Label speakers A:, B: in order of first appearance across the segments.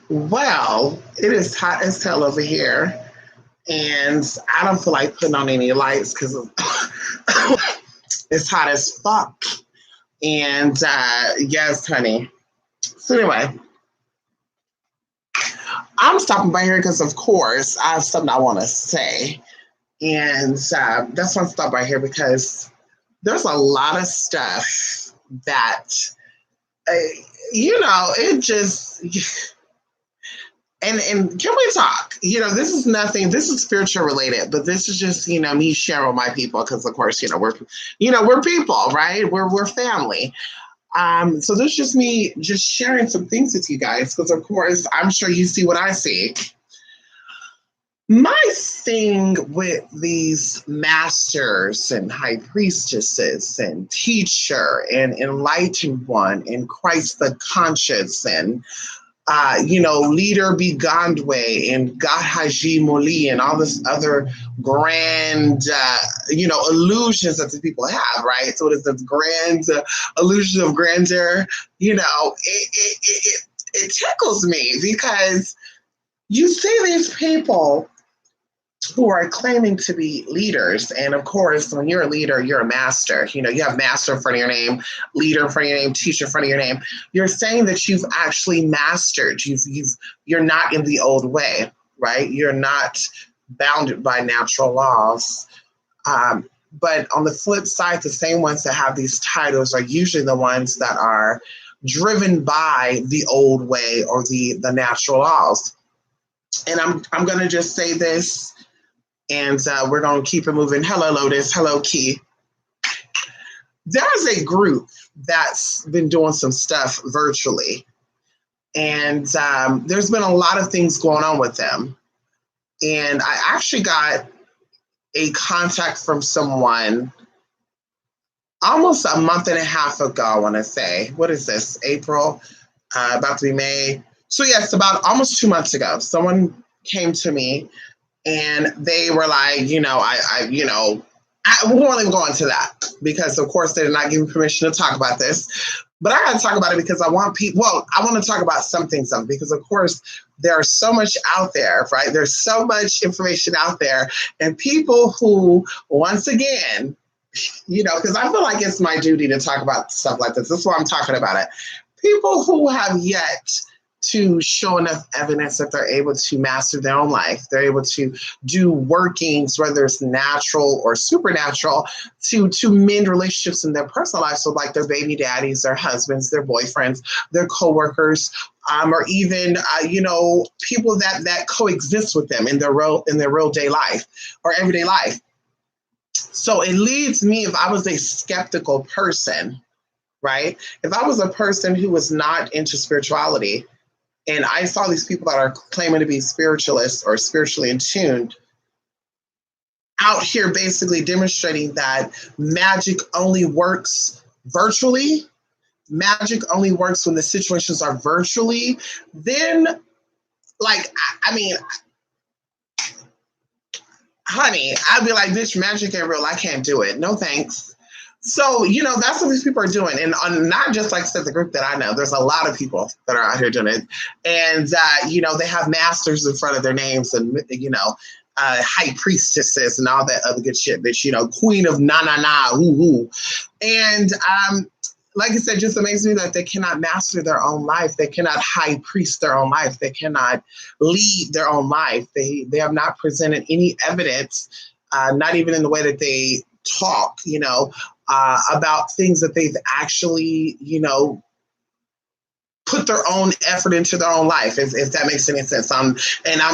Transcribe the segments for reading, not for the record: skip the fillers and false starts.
A: Well, it is hot as hell over here, and I don't feel like putting on any lights because it's hot as fuck. And yes, honey. So anyway, I'm stopping by here because, of course, I have something I want to say, and that's why I'm stopping by here because there's a lot of stuff that uh, it just and can we talk? This is nothing. This is spiritual related, but this is just me sharing with my people because, of course, we're people, right? We're family. So this is just me just sharing some things with you guys because, of course, I'm sure you see what I see. My thing with these masters and high priestesses and teacher and enlightened one and Christ the conscious and Leader Bigandwe and Gahaji Moli and all this other grand, illusions that the people have, right? So it is this grand illusion of grandeur. It tickles me because you see these people who are claiming to be leaders. And of course, when you're a leader, you're a master. You have master in front of your name, leader in front of your name, teacher in front of your name. You're saying that you've actually mastered. You're not in the old way, right? You're not bounded by natural laws. But on the flip side, the same ones that have these titles are usually the ones that are driven by the old way or the natural laws. And I'm going to just say this, and we're going to keep it moving. Hello, Lotus. Hello, Key. There's a group that's been doing some stuff virtually, and there's been a lot of things going on with them. And I actually got a contact from someone almost a month and a half ago, I want to say. What is this? April? About to be May. So yes, about almost 2 months ago, someone came to me and they were like, we won't even go into that because, of course, they did not give me permission to talk about this. But I got to talk about it because I want to talk about some things because, of course, there's so much out there, right? There's so much information out there. And people who, once again, because I feel like it's my duty to talk about stuff like this. This is why I'm talking about it. People who have yet to show enough evidence that they're able to master their own life. They're able to do workings, whether it's natural or supernatural, to mend relationships in their personal life. So like their baby daddies, their husbands, their boyfriends, their coworkers, or even, people that coexist with them in their real day life or everyday life. So it leads me, if I was a skeptical person, right? If I was a person who was not into spirituality, and I saw these people that are claiming to be spiritualists or spiritually in tuned out here basically demonstrating that magic only works virtually, magic only works when the situations are virtually, then, honey, I'd be like, bitch, magic ain't real. I can't do it. No thanks. So, that's what these people are doing. And not just like I said, the group that I know, there's a lot of people that are out here doing it. And, they have masters in front of their names and, high priestesses and all that other good shit, bitch, queen of na, woo. And, like I said, just amazes me that they cannot master their own life. They cannot high priest their own life. They cannot lead their own life. They have not presented any evidence, not even in the way that they talk, about things that they've actually, put their own effort into their own life, if that makes any sense. I'm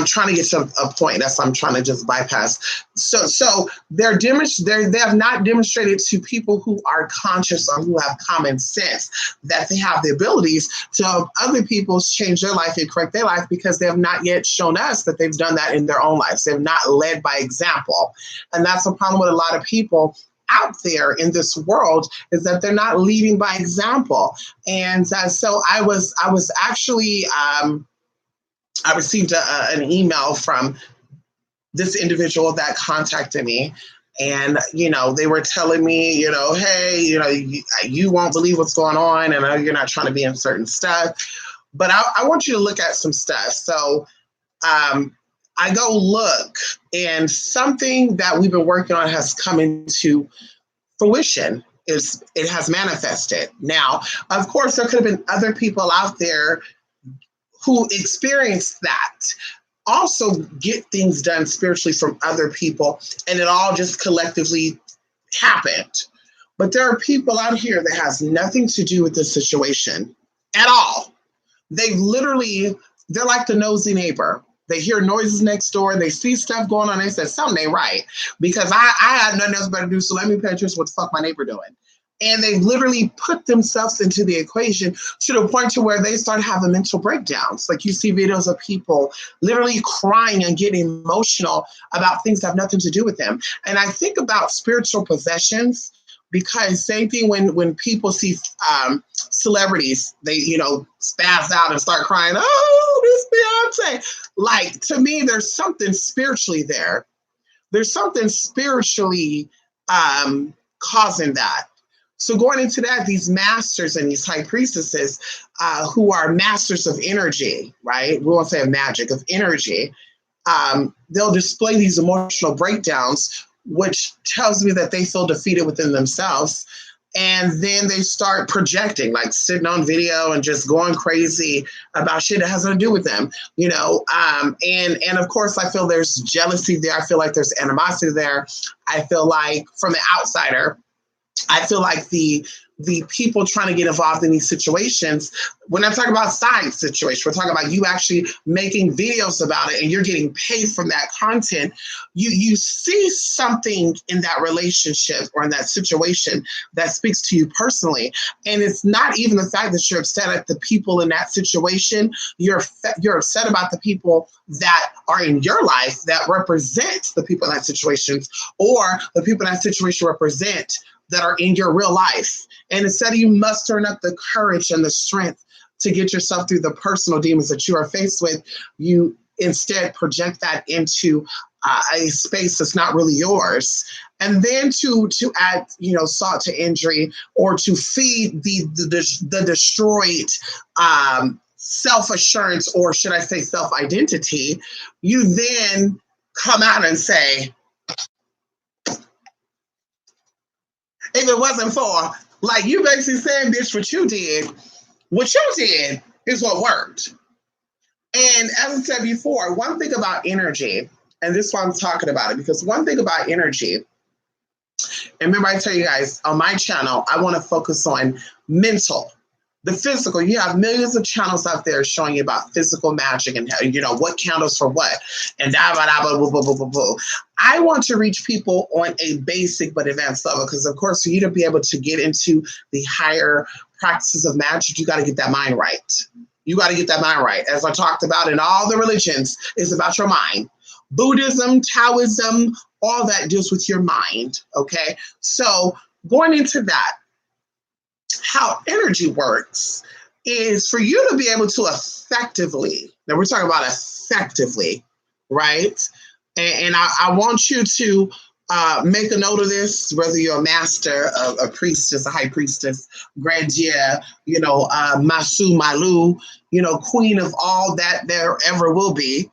A: trying to get to a point. That's what I'm trying to just bypass. So they have not demonstrated to people who are conscious or who have common sense that they have the abilities to help other people change their life and correct their life because they have not yet shown us that they've done that in their own lives. They've not led by example. And that's the problem with a lot of people out there in this world, is that they're not leading by example. And so I was actually, I received an email from this individual that contacted me. And, they were telling me, hey, you won't believe what's going on. And I know you're not trying to be in certain stuff. But I want you to look at some stuff. So I go look, and something that we've been working on has come into fruition. It has manifested. Now, of course, there could have been other people out there who experienced that, also get things done spiritually from other people, and it all just collectively happened. But there are people out here that has nothing to do with this situation at all. They literally, they're like the nosy neighbor. They hear noises next door. They see stuff going on. They say, something ain't right. Because I had nothing else better to do, so let me pay attention to what the fuck my neighbor doing. And they literally put themselves into the equation to the point to where they start having mental breakdowns. Like you see videos of people literally crying and getting emotional about things that have nothing to do with them. And I think about spiritual possessions, because same thing when people see celebrities, they, spaz out and start crying, oh, this Beyonce. Like, to me, there's something spiritually there. There's something spiritually causing that. So going into that, these masters and these high priestesses who are masters of energy, right? We won't say of magic, of energy. They'll display these emotional breakdowns, which tells me that they feel defeated within themselves. And then they start projecting, like sitting on video and just going crazy about shit that has nothing to do with them, and of course, I feel there's jealousy there. I feel like there's animosity there. I feel like, from the outsider, I feel like the people trying to get involved in these situations, we're not talking about side situation. We're talking about you actually making videos about it and you're getting paid from that content. You see something in that relationship or in that situation that speaks to you personally. And it's not even the fact that you're upset at the people in that situation. You're upset about the people that are in your life that represent the people in that situation, or the people in that situation represent that are in your real life. And instead of you mustering up the courage and the strength to get yourself through the personal demons that you are faced with, you instead project that into a space that's not really yours. And then to add, salt to injury, or to feed the destroyed self-assurance, or should I say self-identity, you then come out and say, if it wasn't for, like, you basically saying, bitch, what you did is what worked. And as I said before, one thing about energy, and this is why I'm talking about it, because one thing about energy, and remember I tell you guys, on my channel, I want to focus on mental. The physical, you have millions of channels out there showing you about physical magic and what candles for what, and I want to reach people on a basic but advanced level, because of course, for you to be able to get into the higher practices of magic, you got to get that mind right. You got to get that mind right. As I talked about in all the religions, it's about your mind. Buddhism, Taoism, all that deals with your mind. Okay, so going into that, how energy works is for you to be able to effectively, now we're talking about effectively, right? And I want you to make a note of this, whether you're a master, a priestess, a high priestess, grandeur, Masu Malu, queen of all that there ever will be,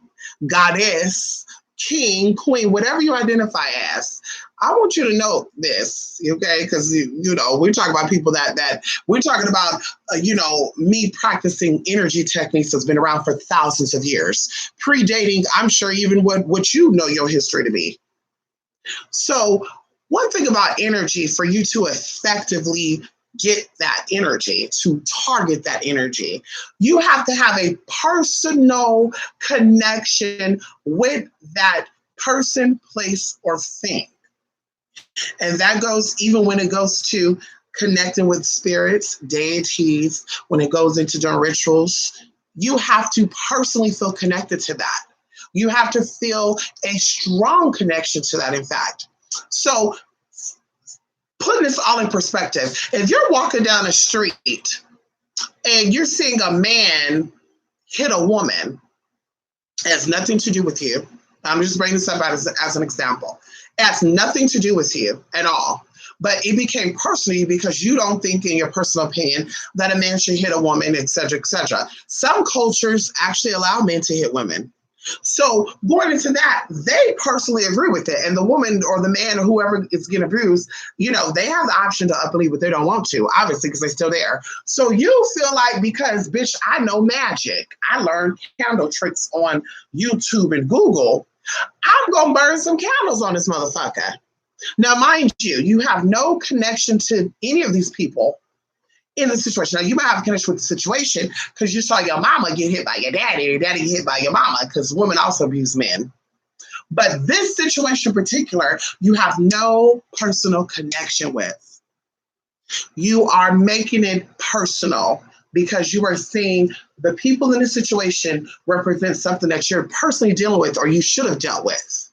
A: goddess, king, queen, whatever you identify as. I want you to know this, okay? Because, we're talking about people that we're talking about, me practicing energy techniques that's been around for thousands of years, predating, I'm sure, even what you know your history to be. So one thing about energy, for you to effectively get that energy, to target that energy, you have to have a personal connection with that person, place, or thing. And that goes even when it goes to connecting with spirits, deities, when it goes into doing rituals. You have to personally feel connected to that. You have to feel a strong connection to that, in fact. So putting this all in perspective, if you're walking down the street and you're seeing a man hit a woman, it has nothing to do with you. I'm just bringing this up as an example. It has nothing to do with you at all. but it became personal because you don't think in your personal opinion that a man should hit a woman, et cetera, et cetera. Some cultures actually allow men to hit women. So going into that, they personally agree with it. And the woman or the man or whoever is getting abused, they have the option to upleave, but they don't want to, obviously, because they're still there. So you feel like, because, bitch, I know magic. I learned candle tricks on YouTube and Google. I'm going to burn some candles on this motherfucker. Now, mind you, you have no connection to any of these people in the situation. Now, you might have a connection with the situation because you saw your mama get hit by your daddy get hit by your mama, because women also abuse men. But this situation in particular, you have no personal connection with. You are making it personal because you are seeing the people in the situation represent something that you're personally dealing with or you should have dealt with.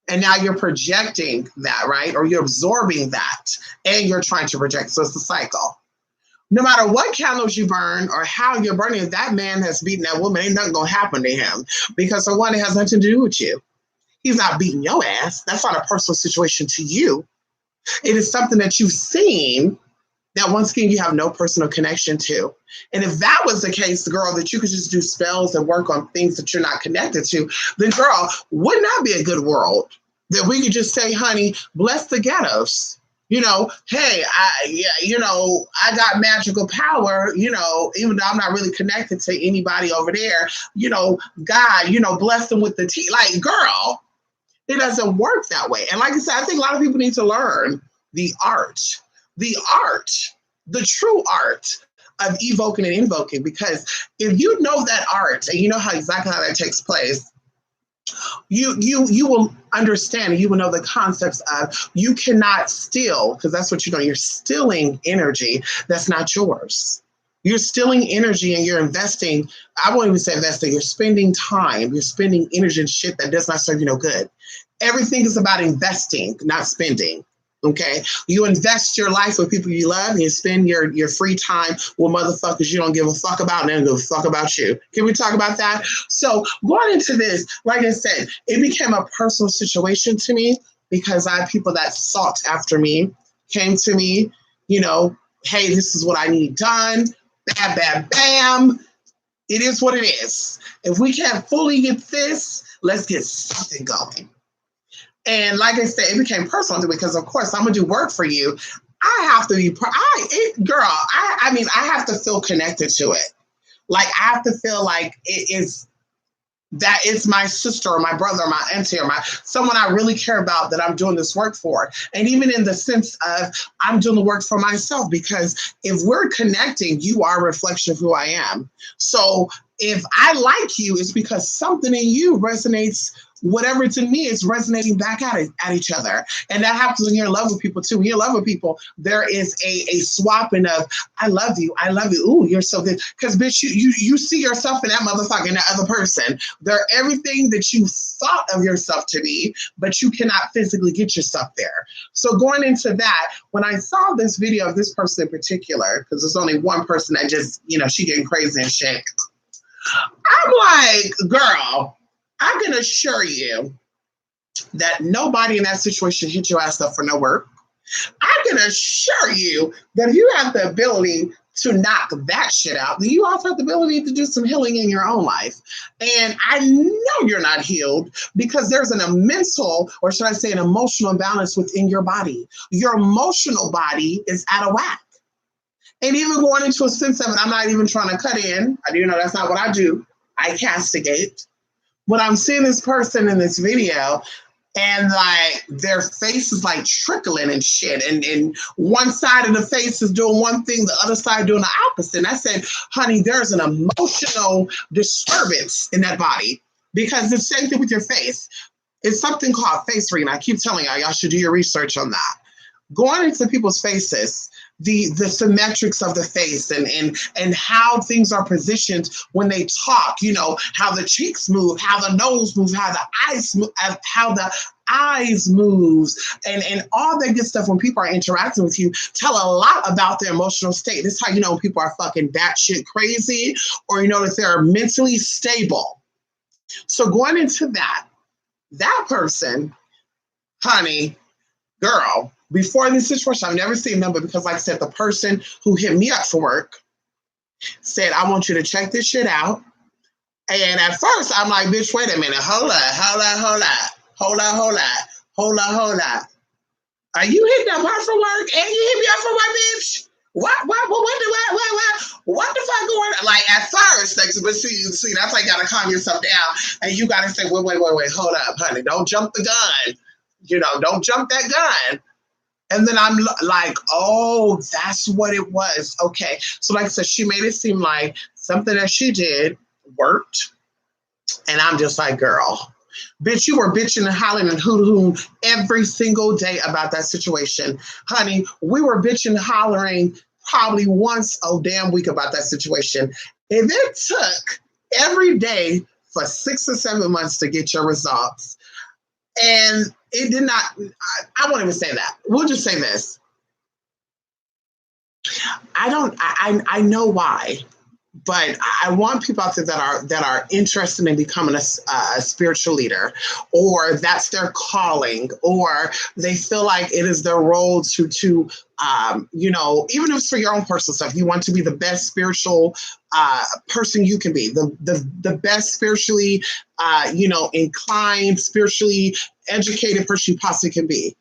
A: And now you're projecting that, right? Or you're absorbing that and you're trying to project. So it's a cycle. No matter what candles you burn or how you're burning, if that man has beaten that woman, ain't nothing going to happen to him. Because for one, it has nothing to do with you. He's not beating your ass. That's not a personal situation to you. It is something that you've seen that, once again, you have no personal connection to. And if that was the case, girl, that you could just do spells and work on things that you're not connected to, then, girl, wouldn't that be a good world? That we could just say, honey, bless the ghettos. Hey, I got magical power, even though I'm not really connected to anybody over there, God, bless them with the tea. Like, girl, it doesn't work that way. And like I said, I think a lot of people need to learn the true art of evoking and invoking, because if you know that art and you know exactly how that takes place, you will understand, and you will know the concepts of, you cannot steal, because that's what you're doing. You're stealing energy that's not yours. You're stealing energy and you're investing. I won't even say investing. You're spending time. You're spending energy and shit that does not serve you no good. Everything is about investing, not spending. Okay, you invest your life with people you love, and you spend your free time with motherfuckers you don't give a fuck about, and they don't give a fuck about you. Can we talk about that? So going into this, like I said, it became a personal situation to me because I had people that sought after me, came to me, hey, this is what I need done. Bam, bam, bam. It is what it is. If we can't fully get this, let's get something going. And like I said, it became personal because, of course, I'm going to do work for you. I have to be, I have to feel connected to it. Like, I have to feel like it's my sister or my brother or my auntie or someone I really care about that I'm doing this work for. And even in the sense of I'm doing the work for myself, because if we're connecting, you are a reflection of who I am. So if I like you, it's because something in you resonates. Whatever it's in me is resonating back at each other. And that happens when you're in love with people too. When you're in love with people, there is a swapping of, I love you. Ooh, you're so good. Because, bitch, you see yourself in that motherfucker, in that other person. They're everything that you thought of yourself to be, but you cannot physically get yourself there. So going into that, when I saw this video of this person in particular, because there's only one person that just, she getting crazy and shit. I'm like, girl, I can assure you that nobody in that situation hit your ass up for no work. I can assure you that if you have the ability to knock that shit out, then you also have the ability to do some healing in your own life. And I know you're not healed because there's an mental, or should I say an emotional imbalance within your body. Your emotional body is out of whack. And even going into a sense of it, I'm not even trying to cut in. I do know that's not what I do. I castigate. When I'm seeing this person in this video and like their face is like trickling and shit, and one side of the face is doing one thing, the other side doing the opposite. And I said, honey, there's an emotional disturbance in that body, because the same thing with your face. It's something called face reading. I keep telling y'all should do your research on that. Going into people's faces, the symmetrics of the face and how things are positioned when they talk, how the cheeks move, how the nose moves, how the eyes move, and all that good stuff when people are interacting with you tell a lot about their emotional state. This is how you know when people are fucking batshit crazy, or that they're mentally stable. So going into that person, honey, girl, Before this situation, I've never seen them, but because, like I said, the person who hit me up for work said, I want you to check this shit out. And at first, I'm like, bitch, wait a minute. Hold up. Are you hitting up her for work and you hit me up for work, bitch? What the fuck going on? Like, at first, like, but see, that's why you gotta calm yourself down and you gotta say, wait, hold up, honey. Don't jump the gun. Don't jump that gun. And then I'm like, oh, that's what it was. Okay. So, like I said, she made it seem like something that she did worked. And I'm just like, girl, bitch, you were bitching and hollering and hooting every single day about that situation. Honey, we were bitching and hollering probably once a damn week about that situation. If it took every day for 6 or 7 months to get your results, and it did not, I won't even say that. We'll just say this. I know why. But I want people out there that are interested in becoming a spiritual leader, or that's their calling, or they feel like it is their role to even if it's for your own personal stuff, you want to be the best spiritual person you can be, the best spiritually inclined, spiritually educated person you possibly can be.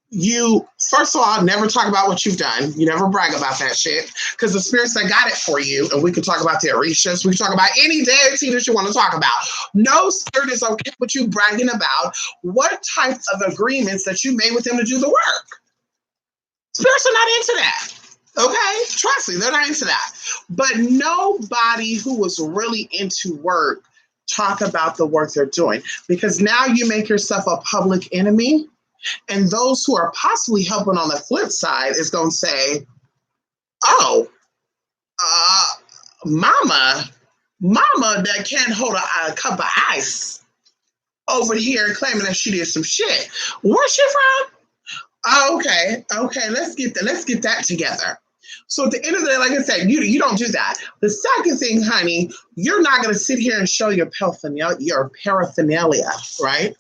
A: You, first of all, never talk about what you've done. You never brag about that shit, because the spirits that got it for you, and we can talk about the Orishas, we can talk about any deity that you want to talk about. No spirit is okay with you bragging about what types of agreements that you made with them to do the work. Spirits are not into that. Okay? Trust me, they're not into that. But nobody who was really into work talk about the work they're doing, because now you make yourself a public enemy. And those who are possibly helping on the flip side is going to say, oh, mama that can't hold a cup of ice over here claiming that she did some shit. Where's she from? Oh, okay, let's get that together. So at the end of the day, like I said, you don't do that. The second thing, honey, you're not going to sit here and show your paraphernalia, right?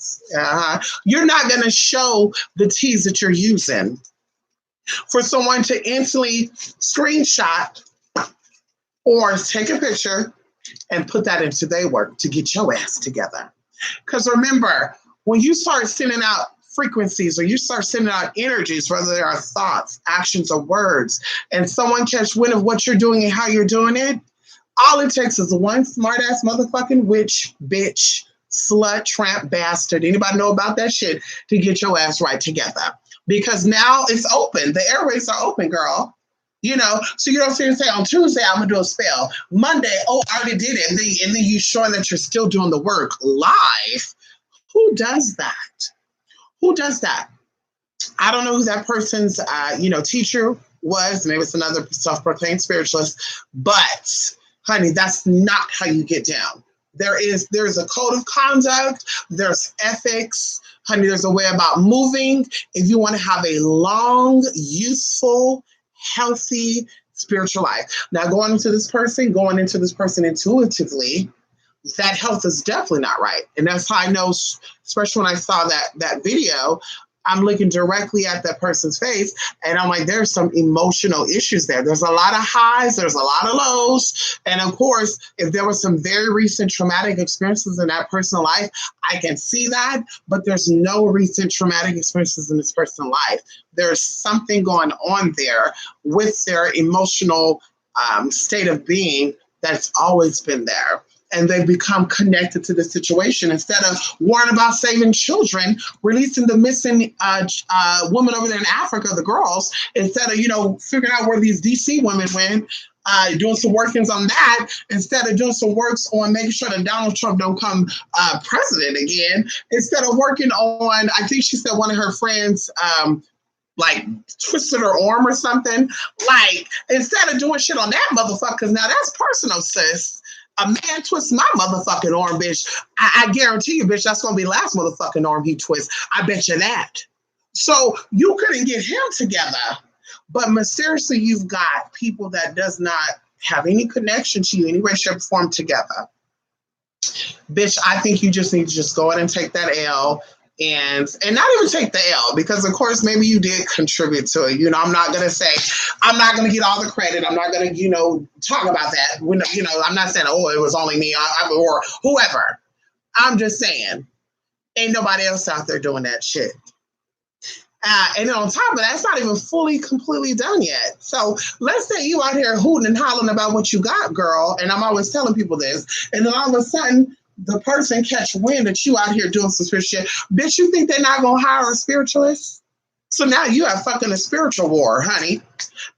A: You're not going to show the teas that you're using for someone to instantly screenshot or take a picture and put that into their work to get your ass together. Because remember, when you start sending out frequencies, or you start sending out energies, whether they are thoughts, actions, or words, and someone catch wind of what you're doing and how you're doing it, all it takes is one smart ass motherfucking witch, bitch, slut, tramp, bastard, anybody know about that shit, to get your ass right together. Because now it's open. The airways are open, girl. So you don't sit and say, on Tuesday, I'm going to do a spell. Monday, oh, I already did it. And then you showing that you're still doing the work live. Who does that? Who does that? I don't know who that person's, teacher was. Maybe it's another self-proclaimed spiritualist. But, honey, that's not how you get down. There's a code of conduct. There's ethics. Honey, there's a way about moving. If you want to have a long, useful, healthy spiritual life. Now, going into this person intuitively, that health is definitely not right. And that's how I know, especially when I saw that video, I'm looking directly at that person's face and I'm like, there's some emotional issues there. There's a lot of highs, there's a lot of lows. And of course, if there was some very recent traumatic experiences in that person's life, I can see that, but there's no recent traumatic experiences in this person's life. There's something going on there with their emotional state of being that's always been there. And they become connected to the situation. Instead of worrying about saving children, releasing the missing woman over there in Africa, the girls, instead of, figuring out where these DC women went, doing some workings on that, instead of doing some works on making sure that Donald Trump don't come president again, instead of working on, I think she said one of her friends, twisted her arm or something. Instead of doing shit on that motherfucker, because now that's personal, sis. A man twists my motherfucking arm, bitch. I guarantee you, bitch, that's going to be the last motherfucking arm he twists. I bet you that. So you couldn't get him together. But mysteriously, you've got people that does not have any connection to you, any way, shape, or form together. Bitch, I think you just need to just go ahead and take that L. and not even take the L, because of course maybe you did contribute to it. You know, I'm not gonna say, I'm not gonna get all the credit. I'm not gonna, you know, talk about that. When, you know, I'm not saying, oh, it was only me or whoever. I'm just saying, ain't nobody else out there doing that shit. And on top of that, it's not even fully, completely done yet. So let's say you out here hooting and hollering about what you got, girl. And I'm always telling people this. And then all of a sudden, the person catch wind that you out here doing some spiritual shit. Bitch, you think they're not going to hire a spiritualist? So now you have fucking a spiritual war, honey.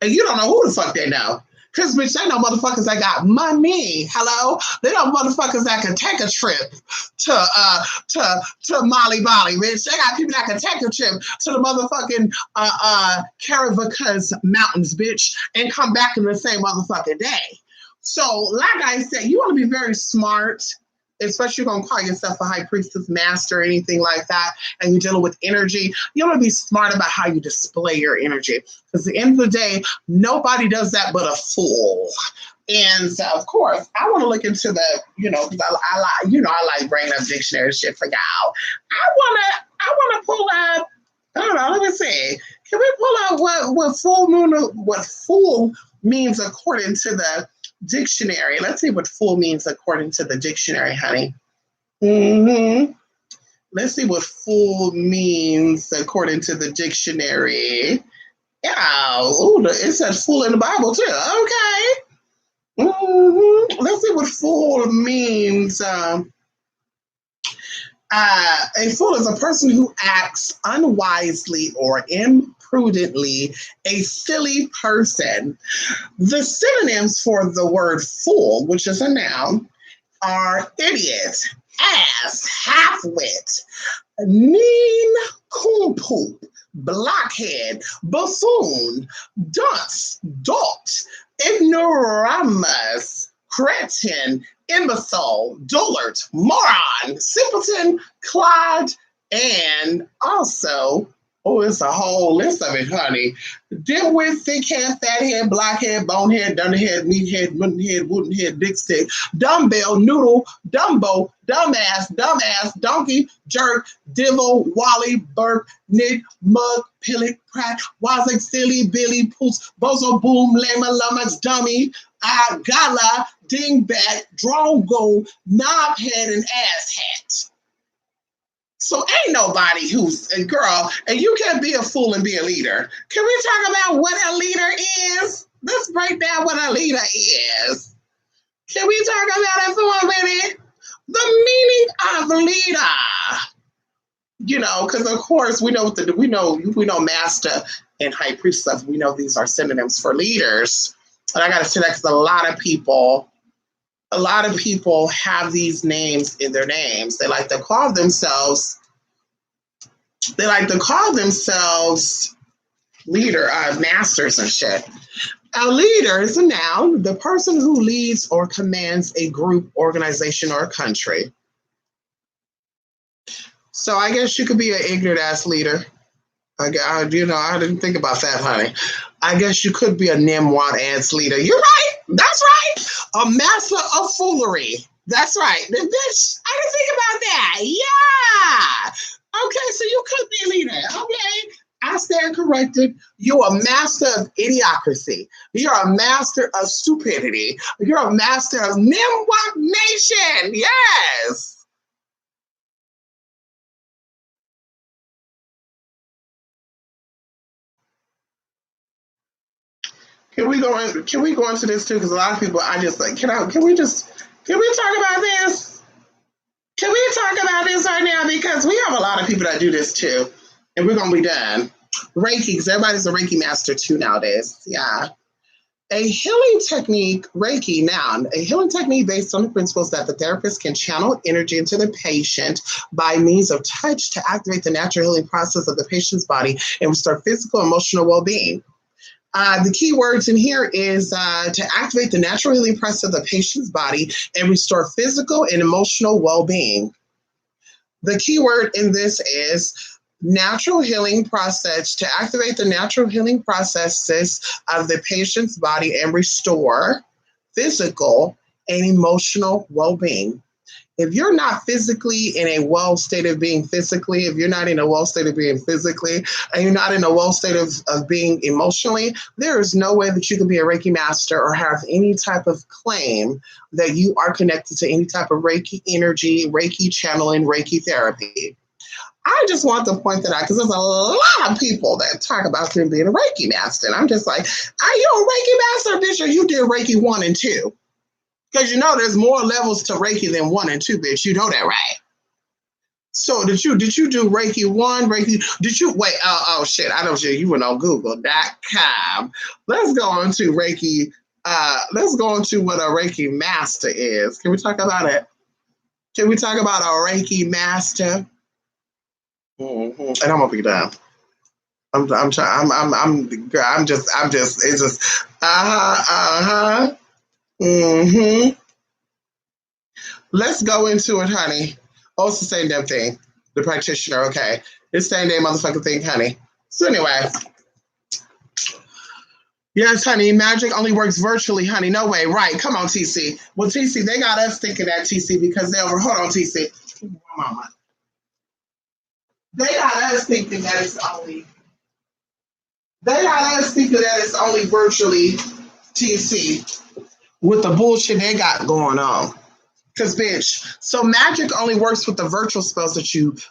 A: And you don't know who the fuck they know. Because, bitch, they know motherfuckers that got money. Hello? They know motherfuckers that can take a trip to Mali Bali, bitch. They got people that can take a trip to the motherfucking Caravacas Mountains, bitch, and come back in the same motherfucking day. So, like I said, you want to be very smart, especially if you're going to call yourself a high priestess, master, anything like that, and you're dealing with energy. You want to be smart about how you display your energy. Because at the end of the day, nobody does that but a fool. And so, of course, I want to look into the, you know, because I like bringing up dictionary shit for y'all. I want to pull up, I don't know, let me see. Can we pull up what fool means according to the dictionary? Let's see what fool means according to the dictionary, honey. Let's see what fool means according to the dictionary. Yeah, ooh, it says fool in the Bible too. Okay. Let's see what fool means. A fool is a person who acts unwisely or imprudently, a silly person. The synonyms for the word fool, which is a noun, are idiot, ass, half-wit, mean coon-poop, blockhead, buffoon, dunce, dolt, ignoramus, cretin, imbecile, dullard, moron, simpleton, clod, and also, oh, it's a whole list of it, honey. Dimwit, thickhead, fathead, blockhead, bonehead, dunderhead, meathead, wooden head, dick stick, dumbbell, noodle, dumbo, dumbass, donkey, jerk, divil, wally, burp, nick, mug, pillock, prat, wazig, silly, billy, poos, bozo, boom, lama, lummox, dummy, gala, dingbat, drongo, knobhead, and asshat. So ain't nobody who's a girl, and you can't be a fool and be a leader. Can we talk about what a leader is? Let's break down what a leader is. Can we talk about it for a minute? The meaning of leader. You know, because of course we know master and high priest stuff. We know these are synonyms for leaders. And I gotta say that because a lot of people have these names in their names. They like to call themselves leader, masters and shit. A leader is a noun, the person who leads or commands a group, organization, or a country. So I guess you could be an ignorant ass leader. I didn't think about that, honey. I guess you could be a nimwat ass leader. You're right. That's right. A master of foolery. That's right. The bitch, I didn't think about that. Yeah. Okay, so you could be a leader. Okay. I stand corrected. You're a master of idiocracy. You're a master of stupidity. You're a master of nimwat nation. Yes. Can we go into this too? Because a lot of people, I just like, can we talk about this? Can we talk about this right now? Because we have a lot of people that do this too, and we're gonna be done. Reiki, because everybody's a Reiki master too nowadays. Yeah. A healing technique, Reiki, noun, a healing technique based on the principles that the therapist can channel energy into the patient by means of touch to activate the natural healing process of the patient's body and restore physical and emotional well-being. The key words in here is to activate the natural healing process of the patient's body and restore physical and emotional well-being. The key word in this is natural healing process, to activate the natural healing processes of the patient's body and restore physical and emotional well-being. If you're not physically in a well state of being physically, if you're not in a well state of being physically, and you're not in a well state of being emotionally, there is no way that you can be a Reiki master or have any type of claim that you are connected to any type of Reiki energy, Reiki channeling, Reiki therapy. I just want to point that out because there's a lot of people that talk about them being a Reiki master. And I'm just like, are you a Reiki master, bitch, or you did Reiki 1 and 2? Because you know there's more levels to Reiki than 1 and 2, bitch. You know that, right? So did you do Reiki 1, Reiki? Did you wait? Oh shit! I know shit. You went on Google.com. Let's go on to Reiki. Let's go into what a Reiki master is. Can we talk about it? Can we talk about a Reiki master? Mm-hmm. And I'm gonna be done. I'm trying. I'm just. It's just. Mm-hmm. Let's go into it, honey. Oh, it's the same damn thing. The practitioner, okay. It's the same damn motherfucking thing, honey. So anyway. Yes, honey, magic only works virtually, honey. No way. Right. Come on, TC. Well, TC, they got us thinking that, TC, because they hold on, TC. Mama. They got us thinking that it's only virtually, TC, with the bullshit they got going on. Because bitch, so magic only works with the virtual spells that you've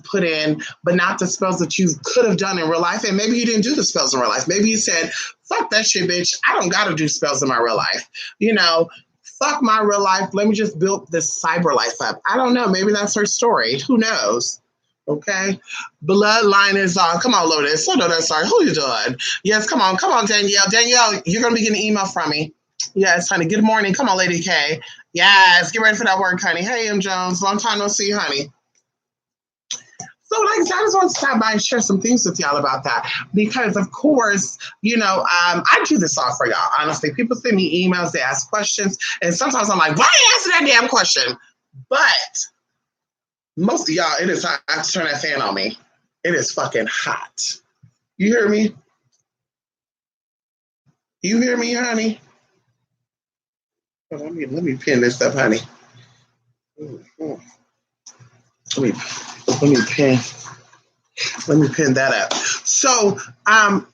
A: put in, but not the spells that you could have done in real life. And maybe you didn't do the spells in real life. Maybe you said, fuck that shit, bitch. I don't gotta do spells in my real life. You know, fuck my real life. Let me just build this cyber life up. I don't know. Maybe that's her story. Who knows? Okay. Bloodline is on. Come on, Lotus. Oh, no, that's sorry. Who you doing? Yes, come on, Danielle. Danielle, you're gonna be getting an email from me. Yes, honey. Good morning. Come on, Lady K. Yes, get ready for that work, honey. Hey, M. Jones. Long time no see, honey. So, like I said, I just want to stop by and share some things with y'all about that. Because, of course, you know, I do this all for y'all, honestly. People send me emails, they ask questions, and sometimes I'm like, why are you asking that damn question? But most of y'all, it is hot. I have to turn that fan on me. It is fucking hot. You hear me? You hear me, honey? Let me pin this up, honey. Let me pin that up. So,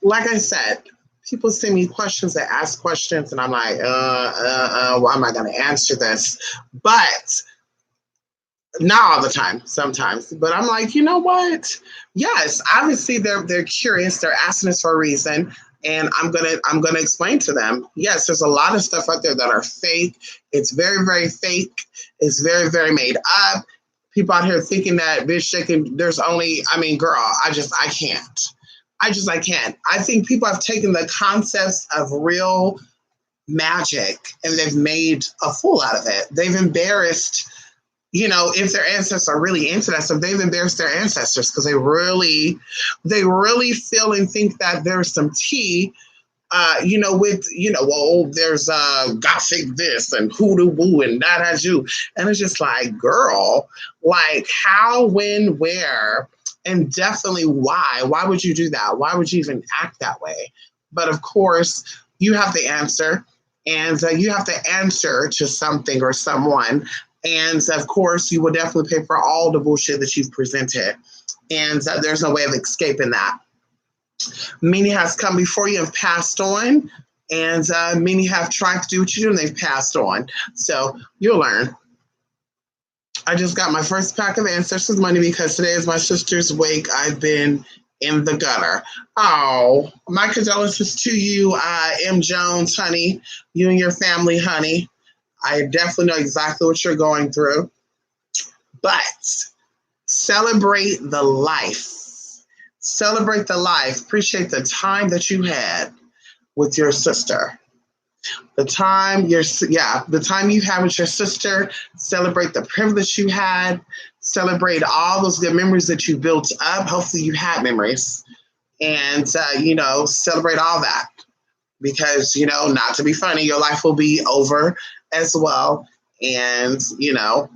A: like I said, people send me questions, they ask questions, and I'm like, why am I going to answer this? But not all the time, sometimes. But I'm like, you know what? Yes, obviously they're curious. They're asking us for a reason. And I'm gonna explain to them. Yes, there's a lot of stuff out there that are fake. It's very, very fake. It's very, very made up. People out here thinking that bitch shaking. There's only. I mean, girl. I can't. I can't. I think people have taken the concepts of real magic and they've made a fool out of it. They've embarrassed. You know, if their ancestors are really into that stuff, they've embarrassed their ancestors because they really feel and think that there's some tea, you know, with, you know, well, there's gothic this and hoodoo woo and da you. And it's just like, girl, like how, when, where, and definitely why? Why would you do that? Why would you even act that way? But of course, you have the answer, and you have to answer to something or someone. And of course, you will definitely pay for all the bullshit that you've presented. And there's no way of escaping that. Many has come before you and passed on. And many have tried to do what you do and they've passed on. So you'll learn. I just got my first pack of ancestors money because today is my sister's wake. I've been in the gutter. Oh, my condolences to you, M. Jones, honey. You and your family, honey. I definitely know exactly what you're going through. But celebrate the life. Celebrate the life. Appreciate the time that you had with your sister. The time you had with your sister. Celebrate the privilege you had. Celebrate all those good memories that you built up. Hopefully you had memories. And, you know, celebrate all that. Because, you know, not to be funny, your life will be over as well. And, you know,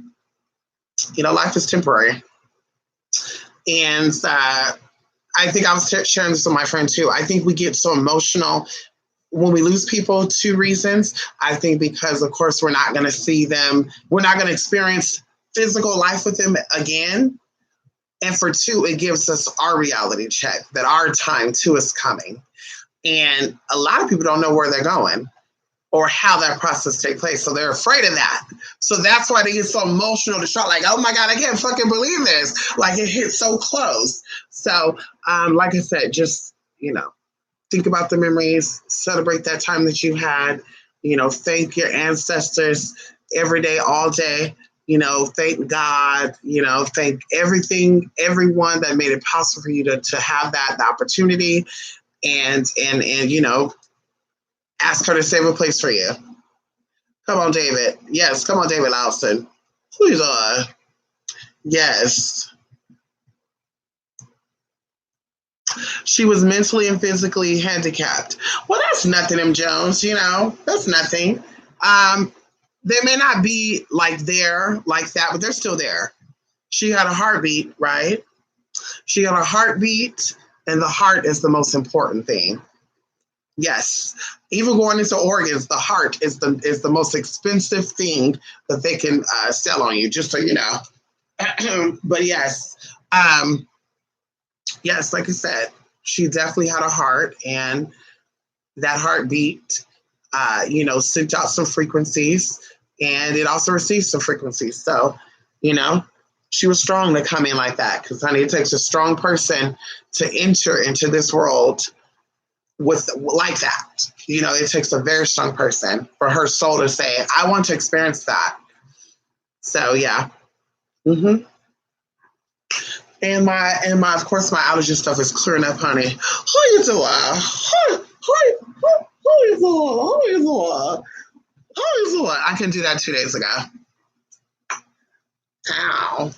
A: life is temporary. And I think I was sharing this with my friend too. I think we get so emotional when we lose people, two reasons. I think because, of course, we're not going to see them, we're not going to experience physical life with them again. And for two, it gives us our reality check that our time too is coming. And a lot of people don't know where they're going or how that process takes place. So they're afraid of that. So that's why they get so emotional, distraught, like, oh my God, I can't fucking believe this. Like it hit so close. So like I said, just, think about the memories, celebrate that time that you had, thank your ancestors every day, all day, thank God, thank everyone that made it possible for you to have the opportunity and ask her to save a place for you. Come on, David. Yes, come on, David Lawson. Please, yes. She was mentally and physically handicapped. Well, that's nothing, M. Jones, that's nothing. They may not be like there like that, but they're still there. She had a heartbeat, right? She had a heartbeat, and the heart is the most important thing. Yes. Even going into organs, the heart is the most expensive thing that they can sell on you, just so you know. But yes. Yes, like I said, she definitely had a heart, and that heartbeat, sent out some frequencies, and it also received some frequencies. So, she was strong to come in like that, because, honey, it takes a strong person to enter into this world like that. It takes a very strong person for her soul to say, I want to experience that. So, yeah. Mm-hmm. And my of course my allergy stuff is clearing up, honey. How you doing? How you doing? How you doing? How you doing? I can do that 2 days ago. Ow.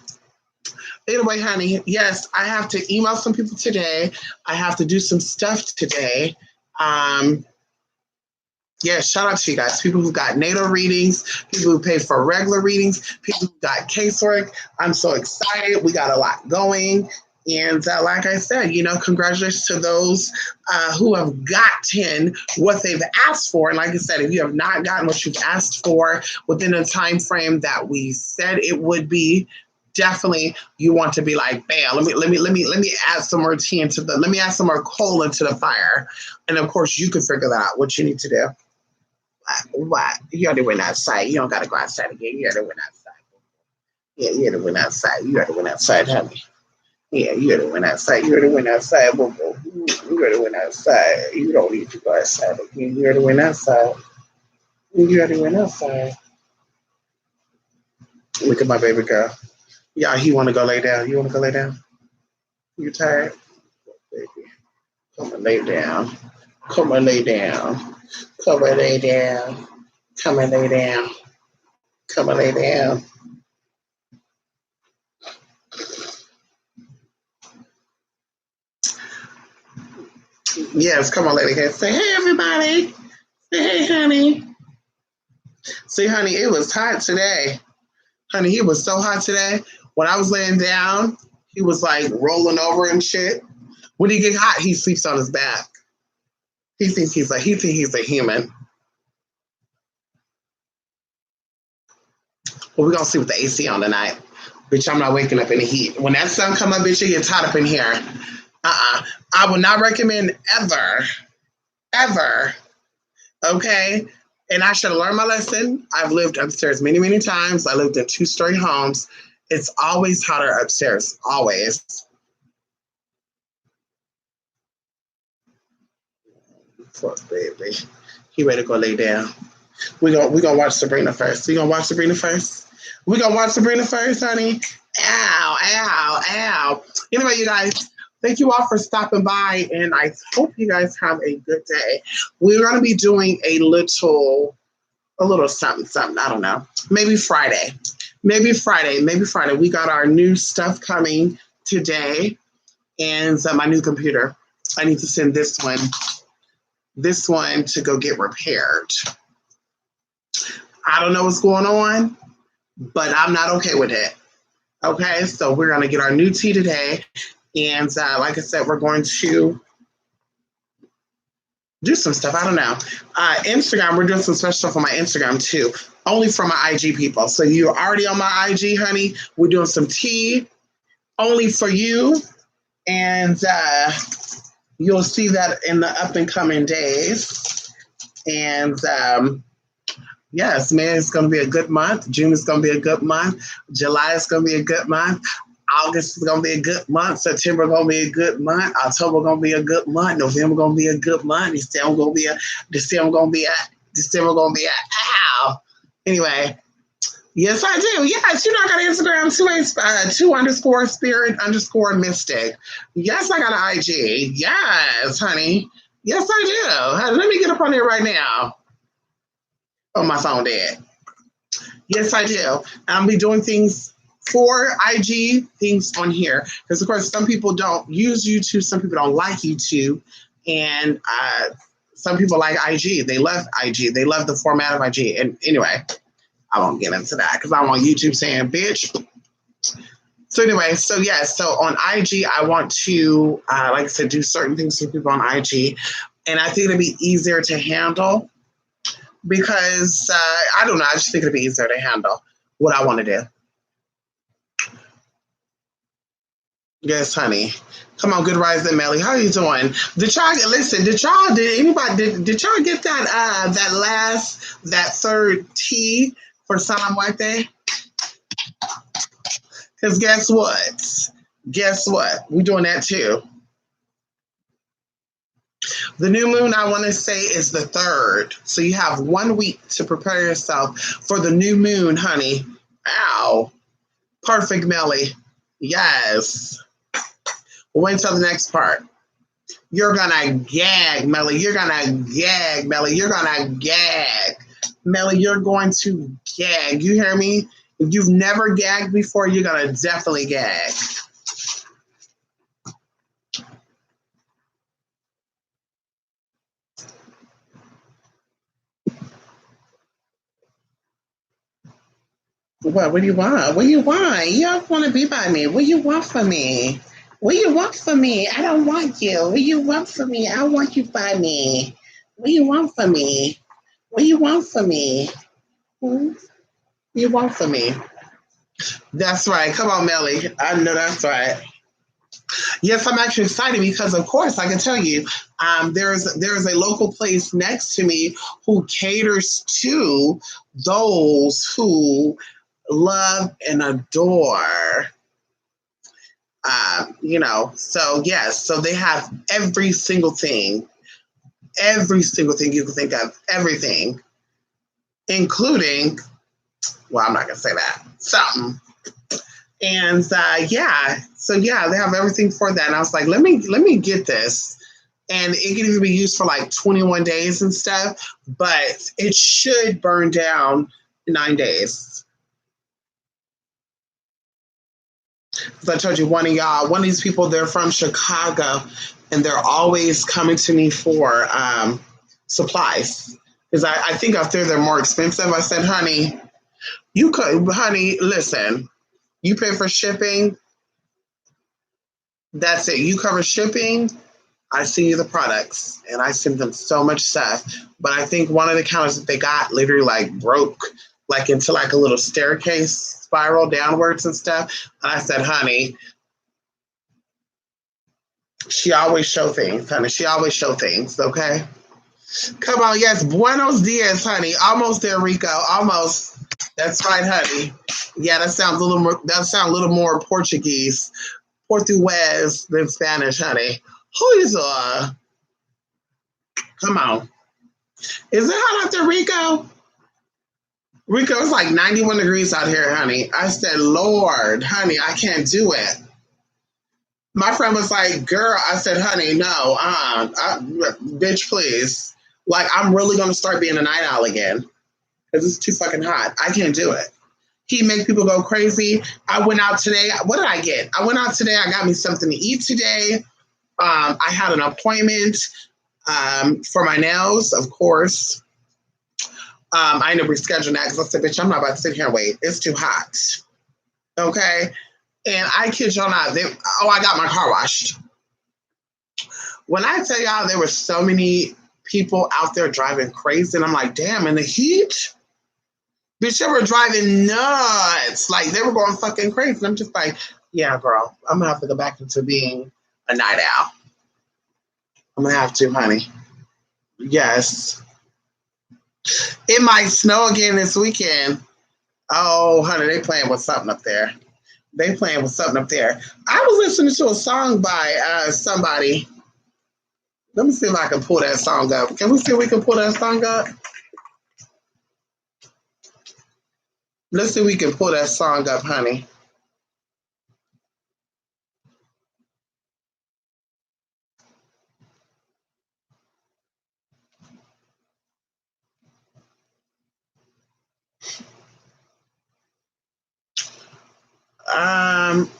A: Anyway, honey, yes, I have to email some people today. I have to do some stuff today. Yeah, shout out to you guys. People who got natal readings, people who paid for regular readings, people who got casework. I'm so excited. We got a lot going. And like I said, congratulations to those who have gotten what they've asked for. And like I said, if you have not gotten what you've asked for within the time frame that we said it would be, definitely you want to be like, bam, let me add some more tea let me add some more coal into the fire. And of course, you can figure that out, what you need to do. What? You already went outside. You don't got to go outside again. You already went outside. Yeah, you already went outside. You already went outside, honey. Yeah, you already went outside. You already went outside, boo boo. You already went outside. You don't need to go outside again. You already went outside. You already went outside. Look at my baby girl. Yeah, he want to go lay down. You want to go lay down? You tired? Baby. Come and lay down. Come and lay down. Come and lay down. Come and lay down. Come and lay down. Yes, come on, lady. Say, hey, everybody. Say, hey, honey. See, honey, it was hot today. Honey, it was so hot today. When I was laying down, he was like rolling over and shit. When he get hot, he sleeps on his back. He thinks he's a human. Well, we're gonna sleep with the AC on tonight. Bitch, I'm not waking up in the heat. When that sun come up, bitch, it gets hot up in here. I would not recommend ever, okay? And I should have learned my lesson. I've lived upstairs many, many times. I lived in 2-story homes. It's always hotter upstairs, always. Poor baby. He ready to go lay down. We gonna watch Sabrina first. We gonna watch Sabrina first? We gonna watch Sabrina first, honey? Ow, ow, ow. Anyway, you guys, thank you all for stopping by, and I hope you guys have a good day. We're going to be doing a little something. I don't know. Maybe Friday. We got our new stuff coming today, and my new computer. I need to send this one to go get repaired. I don't know what's going on, but I'm not okay with it. Okay, so we're going to get our new tea today. And like I said, we're going to do some stuff. I don't know. Instagram, we're doing some special stuff on my Instagram too, only for my IG people. So you're already on my IG, honey. We're doing some tea only for you. And you'll see that in the up and coming days. And yes, man, it's going to be a good month. June is going to be a good month. July is going to be a good month. August is going to be a good month. September going to be a good month. October going to be a good month. November going to be a good month. December going to be a ow. Anyway, yes, I do. Yes, you know I got an Instagram, 2_spirit_mystic. Yes, I got an IG. Yes, honey. Yes, I do. Honey, let me get up on there right now. Oh, my phone dead. Yes, I do. I'll be doing things for IG, things on here. Because, of course, some people don't use YouTube. Some people don't like YouTube. And some people like IG. They love IG. They love the format of IG. And anyway, I won't get into that because I don't want YouTube saying, bitch. So anyway, so yes, so on IG, I want to, like I said, do certain things for people on IG. And I think it'll be easier to handle because, I don't know, I just think it'll be easier to handle what I want to do. Yes, honey. Come on, good rising, Melly. How are you doing? Did y'all get that third tea for Salam Muerte? Because guess what? We're doing that too. The new moon, I want to say, is the 3rd. So you have 1 week to prepare yourself for the new moon, honey. Ow. Perfect, Melly. Yes. Wait until the next part. You're going to gag, Melly. You're going to gag, Melly. You're going to gag. Melly, you're going to gag. You hear me? If you've never gagged before, you're going to definitely gag. What do you want? What do you want? You don't want to be by me. What do you want from me? What do you want from me? I don't want you. What do you want from me? I want you by me. What do you want from me? What do you want from me? What do you want from me? That's right. Come on, Melly. I know that's right. Yes, I'm actually excited because, of course, I can tell you, there's a local place next to me who caters to those who love and adore. So yes, so they have every single thing you can think of, everything, including, well, I'm not gonna say that, something. And they have everything for that. And I was like, let me get this. And it can even be used for like 21 days and stuff, but it should burn down 9 days. As I told you, one of these people, they're from Chicago, and they're always coming to me for supplies. Because I think out there they're more expensive. I said, honey, listen, you pay for shipping, that's it. You cover shipping, I send you the products, and I send them so much stuff. But I think one of the counters that they got literally like broke like into like a little staircase spiral downwards and stuff. And I said, honey, she always show things, honey. She always show things, okay? Come on, yes, buenos dias, honey. Almost there, Rico. Almost. That's right, honey. Yeah, that sounds a little more Portuguese than Spanish, honey. Who is come on. Is it hot out there, Rico? Rico, it's like 91 degrees out here, honey. I said, Lord, honey, I can't do it. My friend was like, girl, I said, honey, no, bitch, please. Like, I'm really going to start being a night owl again because it's too fucking hot. I can't do it. He make people go crazy. I went out today. What did I get? I went out today. I got me something to eat today. I had an appointment for my nails, of course. I ended up rescheduling that because I said, bitch, I'm not about to sit here and wait. It's too hot. Okay? And I kid y'all not, I got my car washed. When I tell y'all there were so many people out there driving crazy. And I'm like, damn, in the heat? Bitch, they were driving nuts. Like, they were going fucking crazy. And I'm just like, yeah, girl, I'm going to have to go back into being a night owl. I'm going to have to, honey. Yes. It might snow again this weekend. Oh, honey, they playing with something up there. They playing with something up there. I was listening to a song by somebody. Let me see if I can pull that song up. Can we see if we can pull that song up? Let's see if we can pull that song up, honey.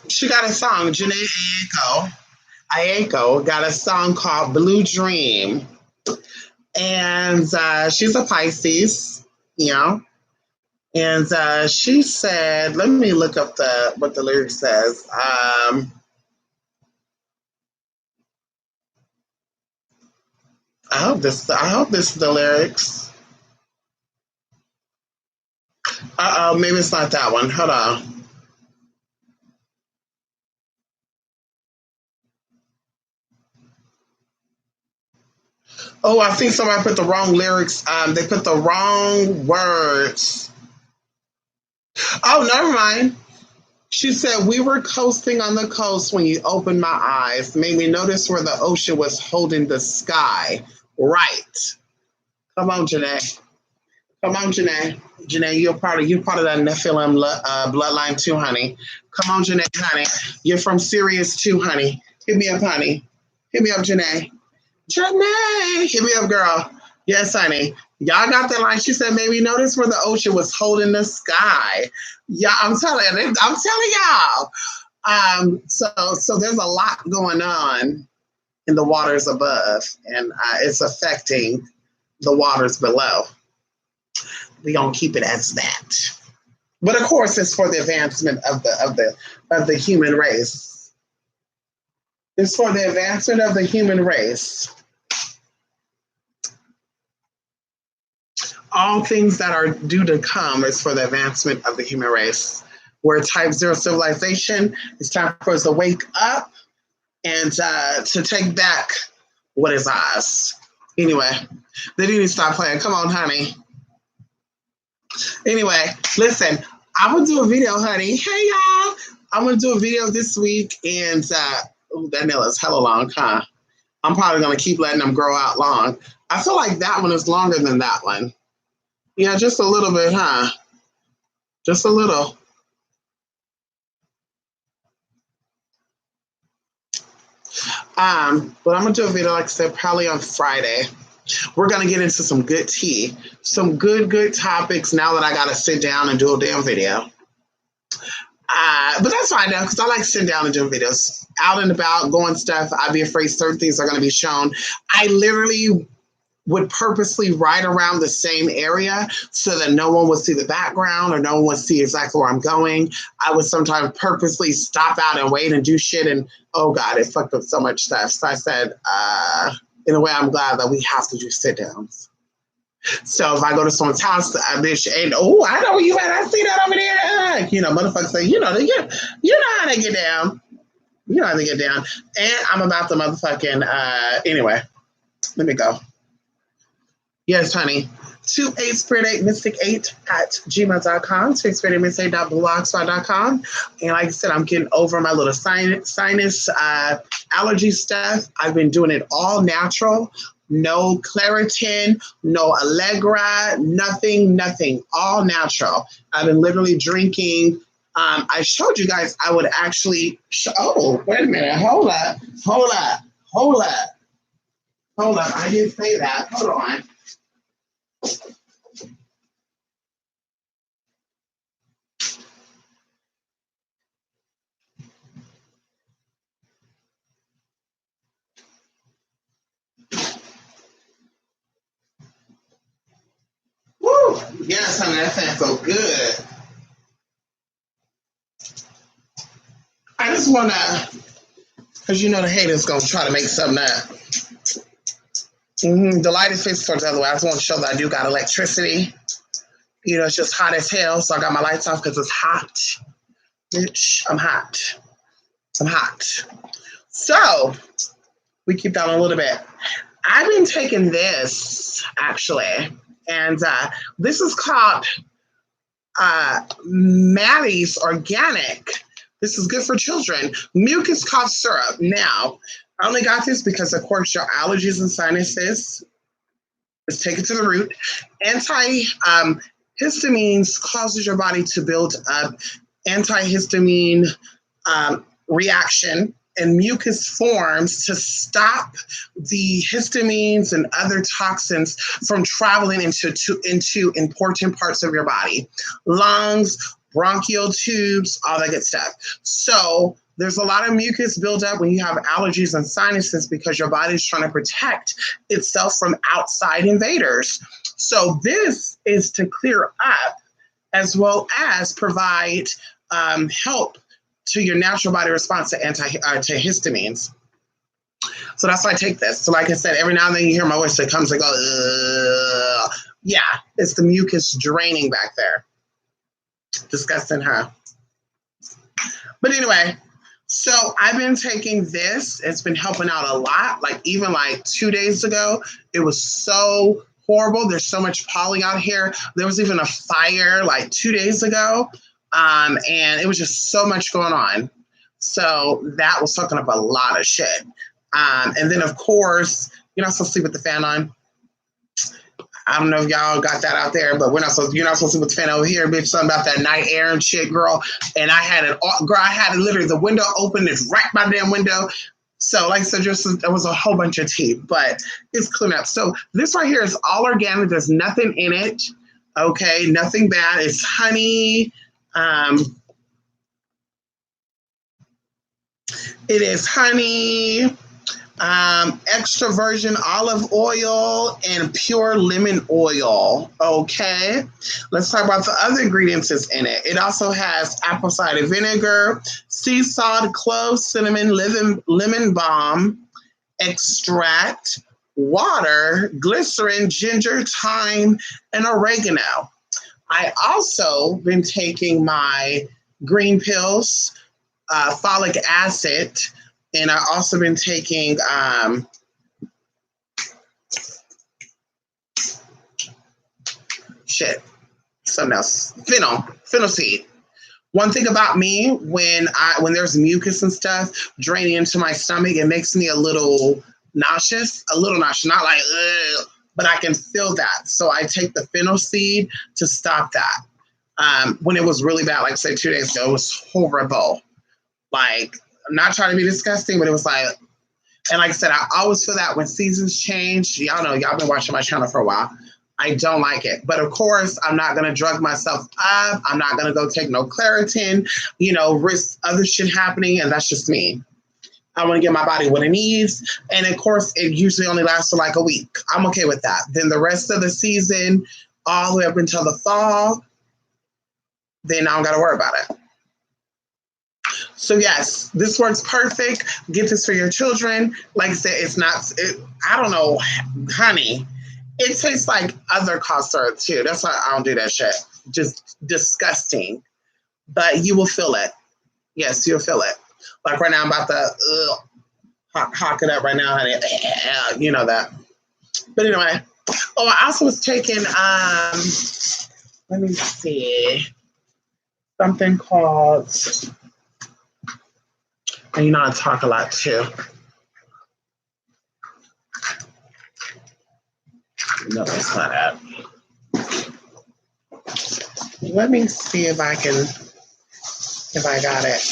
A: She got a song, Janae Aiko got a song called Blue Dream. And she's a Pisces, you know. And she said, let me look up what the lyric says. I hope this is the lyrics. Maybe it's not that one. Hold on. Oh, I think somebody put the wrong lyrics. They put the wrong words. Oh, never mind. She said, we were coasting on the coast when you opened my eyes, made me notice where the ocean was holding the sky. Right. Come on, Janae. Come on, Janae. Janae, you're part of that Nephilim bloodline too, honey. Come on, Janae, honey. You're from Sirius too, honey. Hit me up, honey. Hit me up, Janae. Janae, hit me up, girl. Yes, honey. Y'all got that line. She said, maybe notice where the ocean was holding the sky. Yeah, I'm telling y'all. So there's a lot going on in the waters above, and it's affecting the waters below. We don't keep it as that. But of course, it's for the advancement of the human race. It's for the advancement of the human race. All things that are due to come is for the advancement of the human race. We're type 0 civilization. It's time for us to wake up and to take back what is ours. Anyway, they need to stop playing. Come on, honey. Anyway, listen, I'm going to do a video, honey. Hey, y'all. I'm going to do a video this week. And that nail is hella long, huh? I'm probably going to keep letting them grow out long. I feel like that one is longer than that one. Yeah, just a little bit, huh? Just a little. But I'm gonna do a video, like I said, probably on Friday. We're gonna get into some good tea, some good topics. Now that I gotta sit down and do a damn video, but that's fine now because I like sitting down and doing videos, out and about, going stuff. I'd be afraid certain things are gonna be shown. I literally would purposely ride around the same area so that no one would see the background or no one would see exactly where I'm going. I would sometimes purposely stop out and wait and do shit. And oh God, it fucked up so much stuff. So I said, in a way, I'm glad that we have to do sit downs. So if I go to someone's house, bitch, and oh, I know where you at. I see that over there. Motherfuckers say, you know how they get down. You know how they get down. And I'm about to motherfucking, anyway, let me go. Yes, honey. 28spirit8mystic8 at gmail.com, 28spirit8mystic8.blogspot.com. And like I said, I'm getting over my little sinus allergy stuff. I've been doing it all natural. No Claritin, no Allegra, nothing, all natural. I've been literally drinking. I showed you guys I would actually, wait a minute. Hold up. I didn't say that. Hold on. Woo! Yes, honey, that sounds so good. I just want to, because the haters going to try to make something up. The light is facing towards the other way. I just want to show that I do got electricity. You know, it's just hot as hell, so I got my lights off because it's hot. Bitch, I'm hot. I'm hot. So, we keep that on a little bit. I've been taking this, actually, and this is called Maddie's Organic. This is good for children. Mucus cough syrup. Now, I only got this because, of course, your allergies and sinuses. Let's take it to the root. Antihistamines causes your body to build up antihistamine reaction, and mucus forms to stop the histamines and other toxins from traveling into important parts of your body, lungs, bronchial tubes, all that good stuff. So there's a lot of mucus buildup when you have allergies and sinuses because your body is trying to protect itself from outside invaders. So this is to clear up as well as provide help to your natural body response to histamines. So that's why I take this. So like I said, every now and then you hear my voice that comes and goes, yeah, it's the mucus draining back there. Disgusting, huh? But anyway, so I've been taking this. It's been helping out a lot. Like even like 2 days ago, it was so horrible. There's so much pollen out here. There was even a fire like 2 days ago. And it was just so much going on. So that was sucking up a lot of shit. And then, of course, you're not supposed to sleep with the fan on. I don't know if y'all got that out there, but you're not supposed to sleep with the fan over here, bitch. Something about that night air and shit, girl. And I had it literally the window open. It's right by the damn window. So, like I said, there was a whole bunch of tea, but it's clean up. So this right here is all organic. There's nothing in it. Okay, nothing bad. It's honey. It is honey, extra virgin olive oil, and pure lemon oil. Okay, let's talk about the other ingredients that's in it. It also has apple cider vinegar, sea salt, cloves, cinnamon, lemon balm extract, water, glycerin, ginger, thyme, and oregano. I also been taking my green pills, folic acid, and I also been taking something else, fennel seed. One thing about me, when there's mucus and stuff draining into my stomach, it makes me a little nauseous, not like, ugh, but I can feel that. So I take the fennel seed to stop that. When it was really bad, like say 2 days ago, it was horrible. Like, I'm not trying to be disgusting, but it was like, and like I said, I always feel that when seasons change. Y'all know, y'all been watching my channel for a while. I don't like it. But of course, I'm not going to drug myself up. I'm not going to go take no Claritin, risk other shit happening. And that's just me. I want to give my body what it needs. And of course, it usually only lasts for like a week. I'm okay with that. Then the rest of the season, all the way up until the fall, then I don't got to worry about it. So yes, this works perfect. Get this for your children. Like I said, I don't know, honey. It tastes like other cough syrup too. That's why I don't do that shit. Just disgusting. But you will feel it. Yes, you'll feel it. Like right now, I'm about to hawk it up right now, honey. You know that. But anyway, I also was taking, let me see, something called, and I talk a lot too. No, that's not it. Let me see if I got it.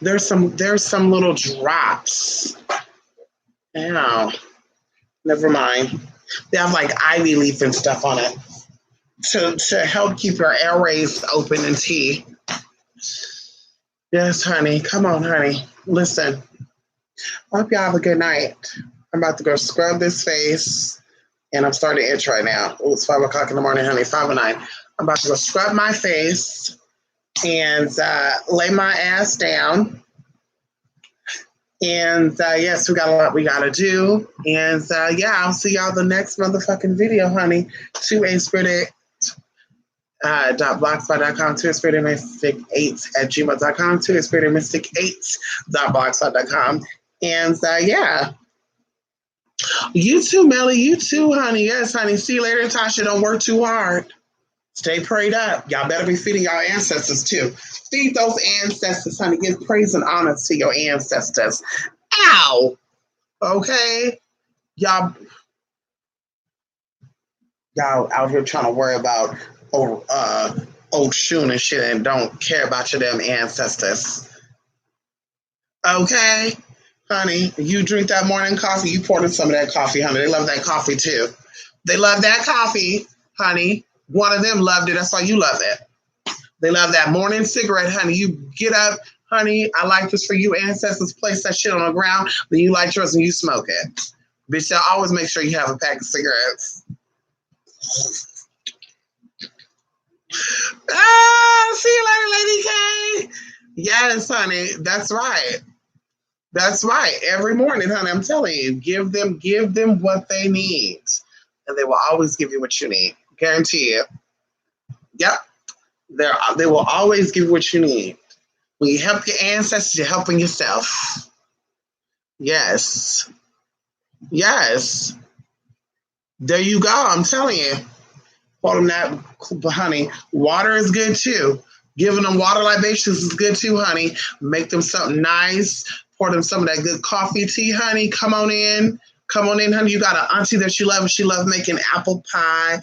A: There's some little drops. Ow. Never mind. They have like ivy leaf and stuff on it to help keep your airways open and tea. Yes, honey. Come on, honey. Listen. I hope y'all have a good night. I'm about to go scrub this face, and I'm starting to itch right now. Oh, it's 5 o'clock in the morning, honey. 5:09. I'm about to go scrub my face, and lay my ass down. And yes, we got a lot we gotta do. And yeah, I'll see y'all the next motherfucking video, honey. To a spirit .blogspot.com, to a spirit mystic 8 at gmail.com, to a spirit mystic 8.blogspot.com. And yeah. You too, Melly. You too, honey. Yes, honey. See you later, Tasha. Don't work too hard. Stay prayed up. Y'all better be feeding y'all ancestors too. Feed those ancestors, honey. Give praise and honor to your ancestors. Ow. Okay. Y'all out here trying to worry about Oshun and shit and don't care about your damn ancestors. Okay? Honey, you drink that morning coffee, you poured in some of that coffee, honey. They love that coffee too. They love that coffee, honey. One of them loved it. That's why you love it. They love that morning cigarette, honey. You get up, honey. I like this for you, ancestors. Place that shit on the ground. Then you light yours and you smoke it. Bitch, I'll always make sure you have a pack of cigarettes. See you later, Lady K. Yes, honey. That's right. That's right. Every morning, honey, I'm telling you, give them what they need. And they will always give you what you need. Guarantee it. Yep. They will always give you what you need. When you help your ancestors, you're helping yourself. Yes. Yes. There you go. I'm telling you. Pour them that, honey. Water is good too. Giving them water libations is good too, honey. Make them something nice. Pour them some of that good coffee tea, honey. Come on in. Come on in, honey. You got an auntie that she loves. She loves making apple pie,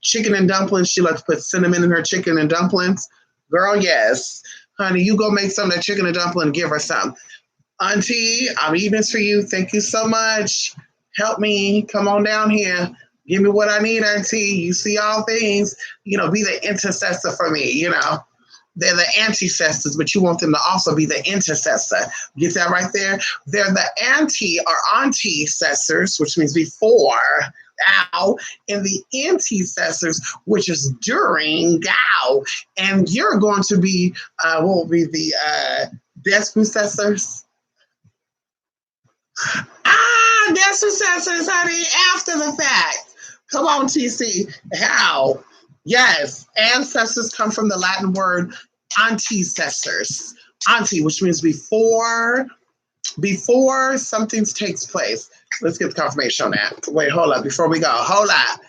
A: chicken and dumplings. She loves to put cinnamon in her chicken and dumplings. Girl, yes. Honey, you go make some of that chicken and dumpling and give her some. Auntie, I'm eating this for you. Thank you so much. Help me. Come on down here. Give me what I need, Auntie. You see all things. Be the intercessor for me, They're the ancestors, but you want them to also be the intercessor. Get that right there? They're the anti or antecessors, which means before, ow, and the antecessors, which is during, ow. And you're going to be, what will be the despossessors? Despossessors, honey, after the fact. Come on, TC. How? Yes, ancestors come from the Latin word antecessors. Ante, which means before something takes place. Let's get the confirmation on that. Wait, hold up. Before we go, hold up.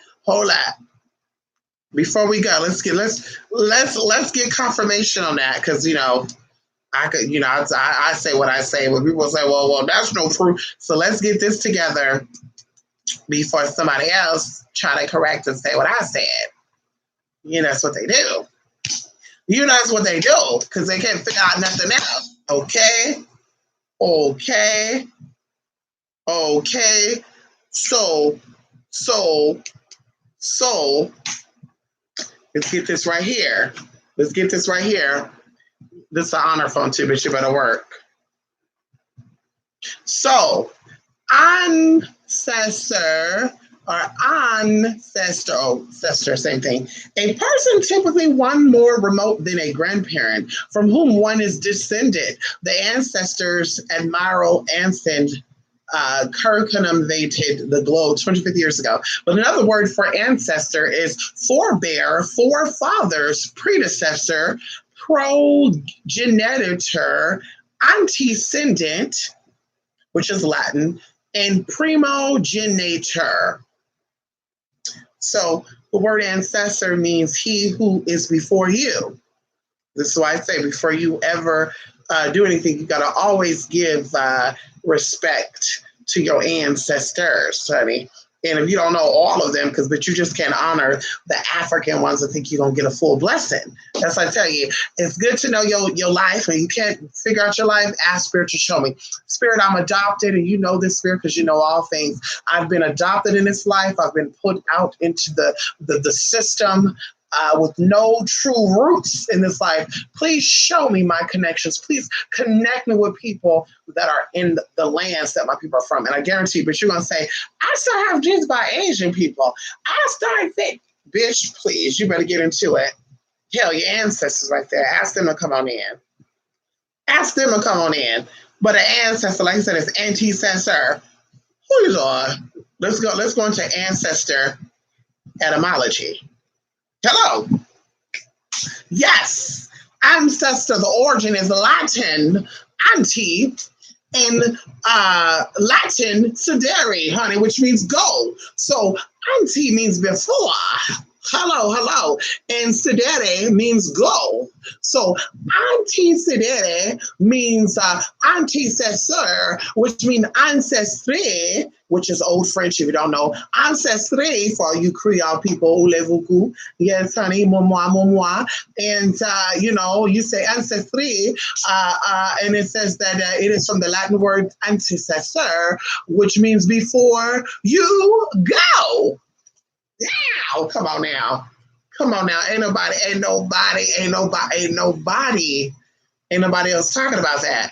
A: Before we go, let's get confirmation on that because I could I say what I say, but people say, well, that's no proof. So let's get this together before somebody else try to correct and say what I said. That's what they do. That's what they do because they can't figure out nothing else. Okay. So let's get this right here. This is an honor phone too, but you better work. So, ancestor or ancestor, same thing. A person typically one more remote than a grandparent from whom one is descended. The ancestors Admiral Anson circumnavigated the globe 250 years ago. But another word for ancestor is forebear, forefathers, predecessor, progenitor, antecedent, which is Latin, and primogenitor. So the word ancestor means he who is before you. This is why I say before you ever do anything, you got to always give respect to your ancestors, honey. And if you don't know all of them, but you just can't honor the African ones, I think you're going to get a full blessing. That's what I tell you. It's good to know your life, and you can't figure out your life, ask Spirit to show me. Spirit, I'm adopted, and you know this, Spirit, because you know all things. I've been adopted in this life. I've been put out into the system with no true roots in this life. Please show me my connections. Please connect me with people that are in the lands that my people are from. And I guarantee you, but you're going to say, I still have genes by Asian people. I started fit. Bitch, please, you better get into it. Hell, your ancestors right there. Ask them to come on in. Ask them to come on in. But an ancestor, like I said, is antecessor. Who is on? Let's go. Let's go into ancestor etymology. Hello. Yes. Ancestor. The origin is Latin ante in Latin sedere, honey, which means go. So ante means before. Hello. And sedere means go. So antecedere means antecessor, which means ancestry, which is old French if you don't know. Ancestry for all you Creole people, voulez-vous? Yes, honey, moi. And, you say ancestry, and it says that it is from the Latin word antecessor, which means before you go. Now, come on now. Ain't nobody else talking about that.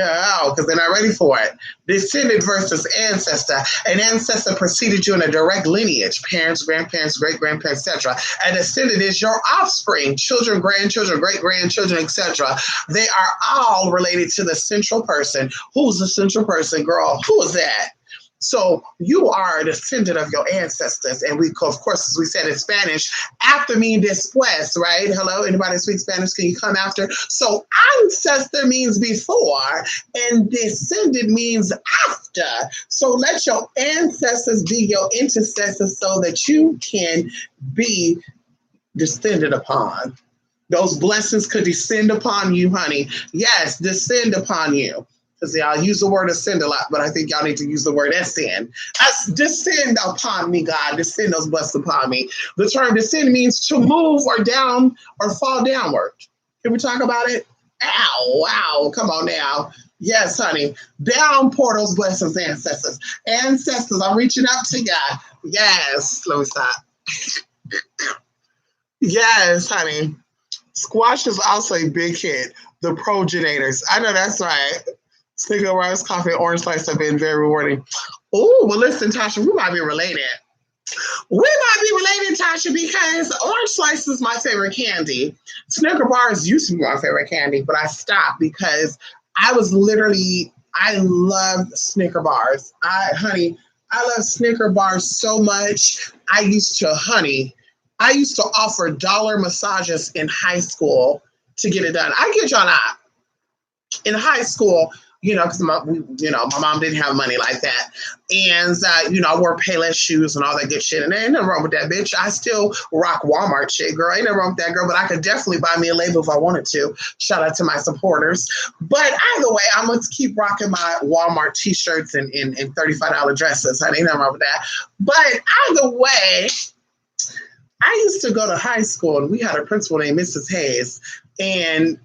A: Oh, because they're not ready for it. Descendant versus ancestor. An ancestor preceded you in a direct lineage, parents, grandparents, great-grandparents, etc. A descendant is your offspring, children, grandchildren, great-grandchildren, etc. They are all related to the central person. Who's the central person, girl? Who is that? So you are a descendant of your ancestors. And we, of course, as we said in Spanish, after mean después, right? Hello, anybody speak Spanish? Can you come after? So ancestor means before and descendant means after. So let your ancestors be your intercessors so that you can be descended upon. Those blessings could descend upon you, honey. Yes, descend upon you. Because y'all use the word ascend a lot, but I think y'all need to use the word ascend. Descend upon me, God. Descend those blessings upon me. The term descend means to move or down or fall downward. Can we talk about it? Ow, wow, come on now. Yes, honey. Downpour those blessings, ancestors. Ancestors, I'm reaching out to God. Yes, let me stop. Yes, honey. Squash is also a big hit. The progenitors. I know that's right. Snicker bars, coffee, orange slice have been very rewarding. Oh, well, listen, Tasha, we might be related. Tasha, because orange slice is my favorite candy. Snicker bars used to be my favorite candy, but I stopped because I loved Snicker bars. I love Snicker bars so much. I used to offer dollar massages in high school to get it done. I kid y'all not. In high school, because my mom didn't have money like that. And, I wore Payless shoes and all that good shit. And there ain't nothing wrong with that, bitch. I still rock Walmart shit, girl. Ain't nothing wrong with that, girl. But I could definitely buy me a label if I wanted to. Shout out to my supporters. But either way, I'm going to keep rocking my Walmart t-shirts and $35 dresses. Ain't nothing wrong with that. But either way, I used to go to high school and we had a principal named Mrs. Hayes. And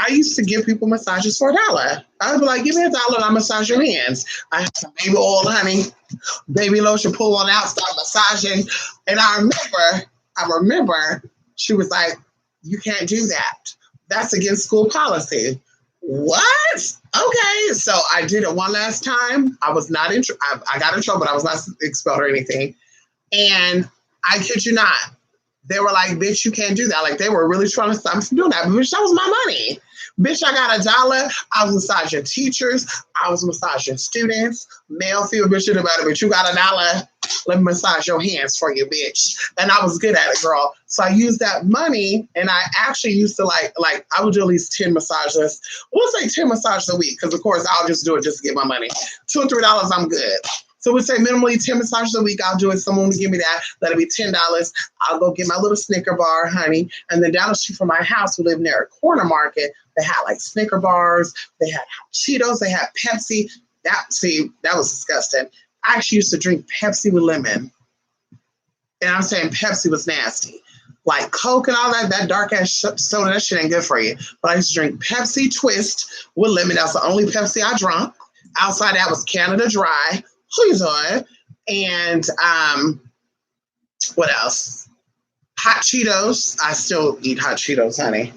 A: I used to give people massages for $1. I would be like, give me $1 and I'll massage your hands. I had some baby oil, honey, baby lotion, pull one out, start massaging. And I remember she was like, you can't do that. That's against school policy. What? Okay. So I did it one last time. I was not I got in trouble, but I was not expelled or anything. And I kid you not, they were like, bitch, you can't do that. Like, they were really trying to stop me from doing that. But bitch, that was my money. Bitch, I got $1. I was massaging teachers. I was massaging students. Male, female, bitch, it about it. But you got $1. Let me massage your hands for you, bitch. And I was good at it, girl. So I used that money, and I actually used to like I would do at least 10 massages. We'll say 10 massages a week, because of course I'll just do it just to get my money. $2 or $3, I'm good. So we say minimally 10 massages a week. I'll do it. Someone will give me that. That'll be $10. I'll go get my little Snicker bar, honey. And then down the street from my house, we live near a corner market. They had like Snicker bars. They had Cheetos. They had Pepsi. That was disgusting. I actually used to drink Pepsi with lemon. And I'm saying Pepsi was nasty. Like Coke and all that dark ass soda, that shit ain't good for you. But I used to drink Pepsi Twist with lemon. That's the only Pepsi I drank. Outside that was Canada Dry. Please on. And what else? Hot Cheetos. I still eat hot Cheetos, honey.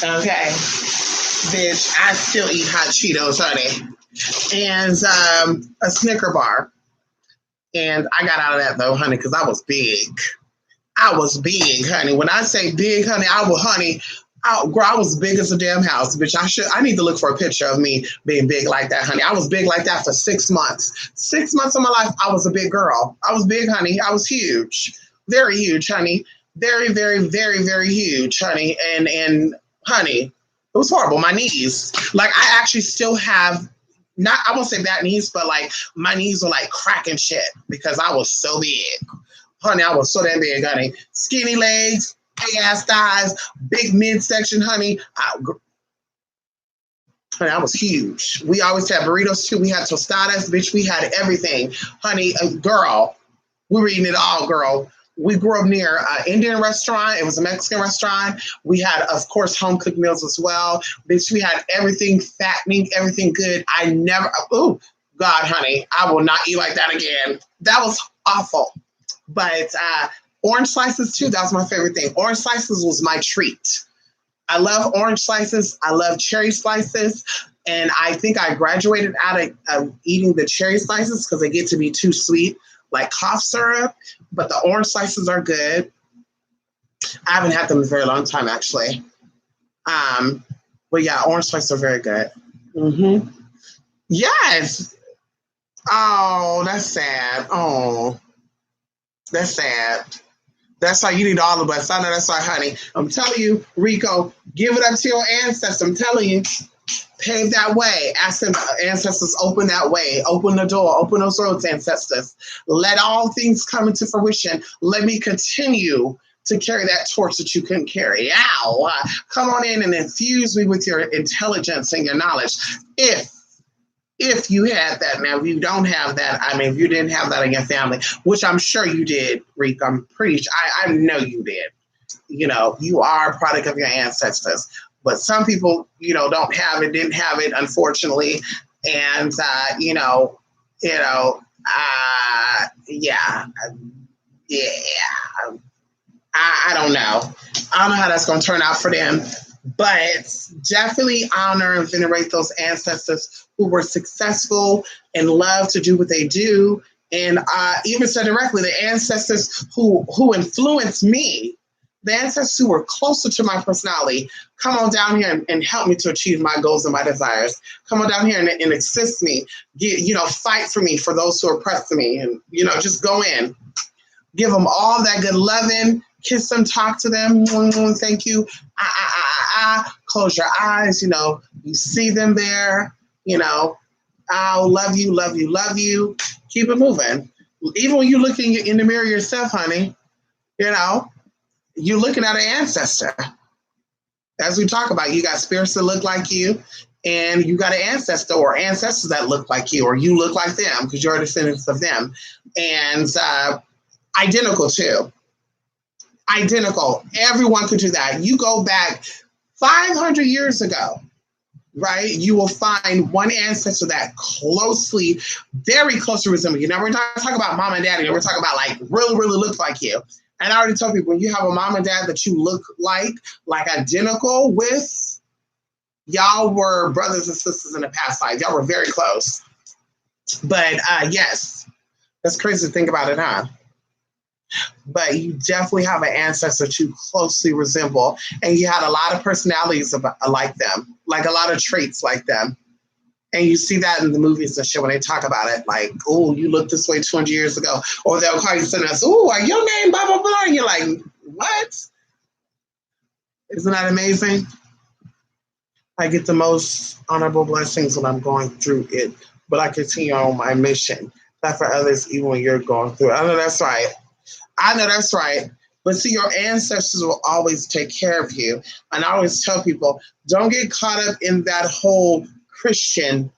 A: Okay. Bitch, I still eat hot Cheetos, honey. And a Snicker bar. And I got out of that though, honey, because I was big. I was big, honey. When I say big, honey, girl, I was big as a damn house, bitch. I need to look for a picture of me being big like that, honey. I was big like that for 6 months. 6 months of my life, I was a big girl. I was big, honey. I was huge, very huge, honey. Very, very, very, very huge, honey. And honey, it was horrible. My knees, like I actually still have. Not, I won't say bad knees, but like my knees were like cracking shit because I was so big. Honey, I was so damn big, honey. Skinny legs, big ass thighs, big midsection, honey. Honey, I was huge. We always had burritos too. We had tostadas, bitch. We had everything. Honey, girl, we were eating it all, girl. We grew up near an Indian restaurant. It was a Mexican restaurant. We had, of course, home cooked meals as well. Bitch, we had everything fattening, everything good. Oh, God, honey, I will not eat like that again. That was awful. But orange slices too, that was my favorite thing. Orange slices was my treat. I love orange slices. I love cherry slices. And I think I graduated out of eating the cherry slices because they get to be too sweet, like cough syrup. But the orange slices are good. I haven't had them in a very long time, actually. But yeah, orange slices are very good. Mm-hmm. Yes. Oh, that's sad. Oh, that's sad. That's why you need all of us. I know that's why, honey. I'm telling you, Rico, give it up to your ancestors. I'm telling you, pave that way. Ask them, ancestors, open that way. Open the door. Open those roads, ancestors. Let all things come into fruition. Let me continue to carry that torch that you couldn't carry. Ow! Come on in and infuse me with your intelligence and your knowledge. If you had that. Now, if you don't have that, I mean, if you didn't have that in your family, which I'm sure you did, Rick, I'm pretty sure, I know you did. You know, you are a product of your ancestors. But some people, you know, don't have it, didn't have it, unfortunately. And, yeah. I don't know. I don't know how that's going to turn out for them. But definitely honor and venerate those ancestors who were successful and love to do what they do. And even said directly, the ancestors who influenced me, the ancestors who were closer to my personality, come on down here and help me to achieve my goals and my desires. Come on down here and assist me, fight for me, for those who oppress me, and, just go in. Give them all that good loving, kiss them, talk to them, thank you, close your eyes, you see them there, I'll love you, love you, love you. Keep it moving. Even when you're looking in the mirror yourself, honey, you're looking at an ancestor. As we talk about, you got spirits that look like you, and you got an ancestor or ancestors that look like you, or you look like them because you're a descendant of them. And identical too. Identical. Everyone could do that. You go back 500 years ago, right? You will find one ancestor that very closely resembles you. Now, we're not talking about mom and daddy. We're talking about like really, really look like you. And I already told people, when you have a mom and dad that you look like identical with, y'all were brothers and sisters in the past life. Y'all were very close. But yes, that's crazy to think about it, huh? But you definitely have an ancestor that you closely resemble, and you had a lot of personalities like them, like a lot of traits like them. And you see that in the movies and shit when they talk about it, like, oh, you looked this way 200 years ago. Or they'll call you something else, oh, your name, blah, blah, blah. And you're like, what? Isn't that amazing? I get the most honorable blessings when I'm going through it, but I continue on my mission. Not for others, even when you're going through it. I know that's right. But see, your ancestors will always take care of you. And I always tell people, don't get caught up in that whole Christian,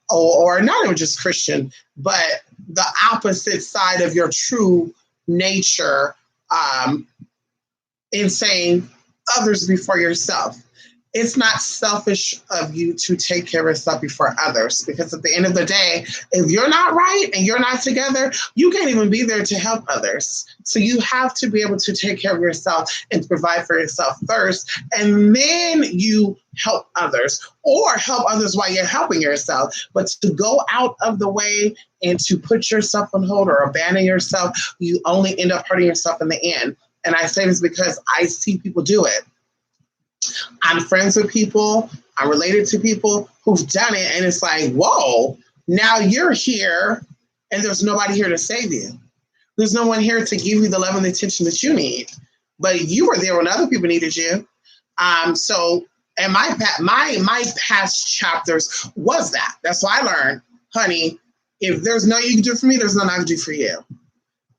A: or not even just Christian, but the opposite side of your true nature, in saying others before yourself. It's not selfish of you to take care of yourself before others, because at the end of the day, if you're not right and you're not together, you can't even be there to help others. So you have to be able to take care of yourself and to provide for yourself first, and then you help others, or help others while you're helping yourself. But to go out of the way and to put yourself on hold or abandon yourself, you only end up hurting yourself in the end. And I say this because I see people do it. I'm friends with people, I'm related to people who've done it, and it's like, whoa, now you're here and there's nobody here to save you. There's no one here to give you the love and the attention that you need. But you were there when other people needed you. So, and my past chapters was that. That's why I learned, honey, if there's nothing you can do for me, there's nothing I can do for you.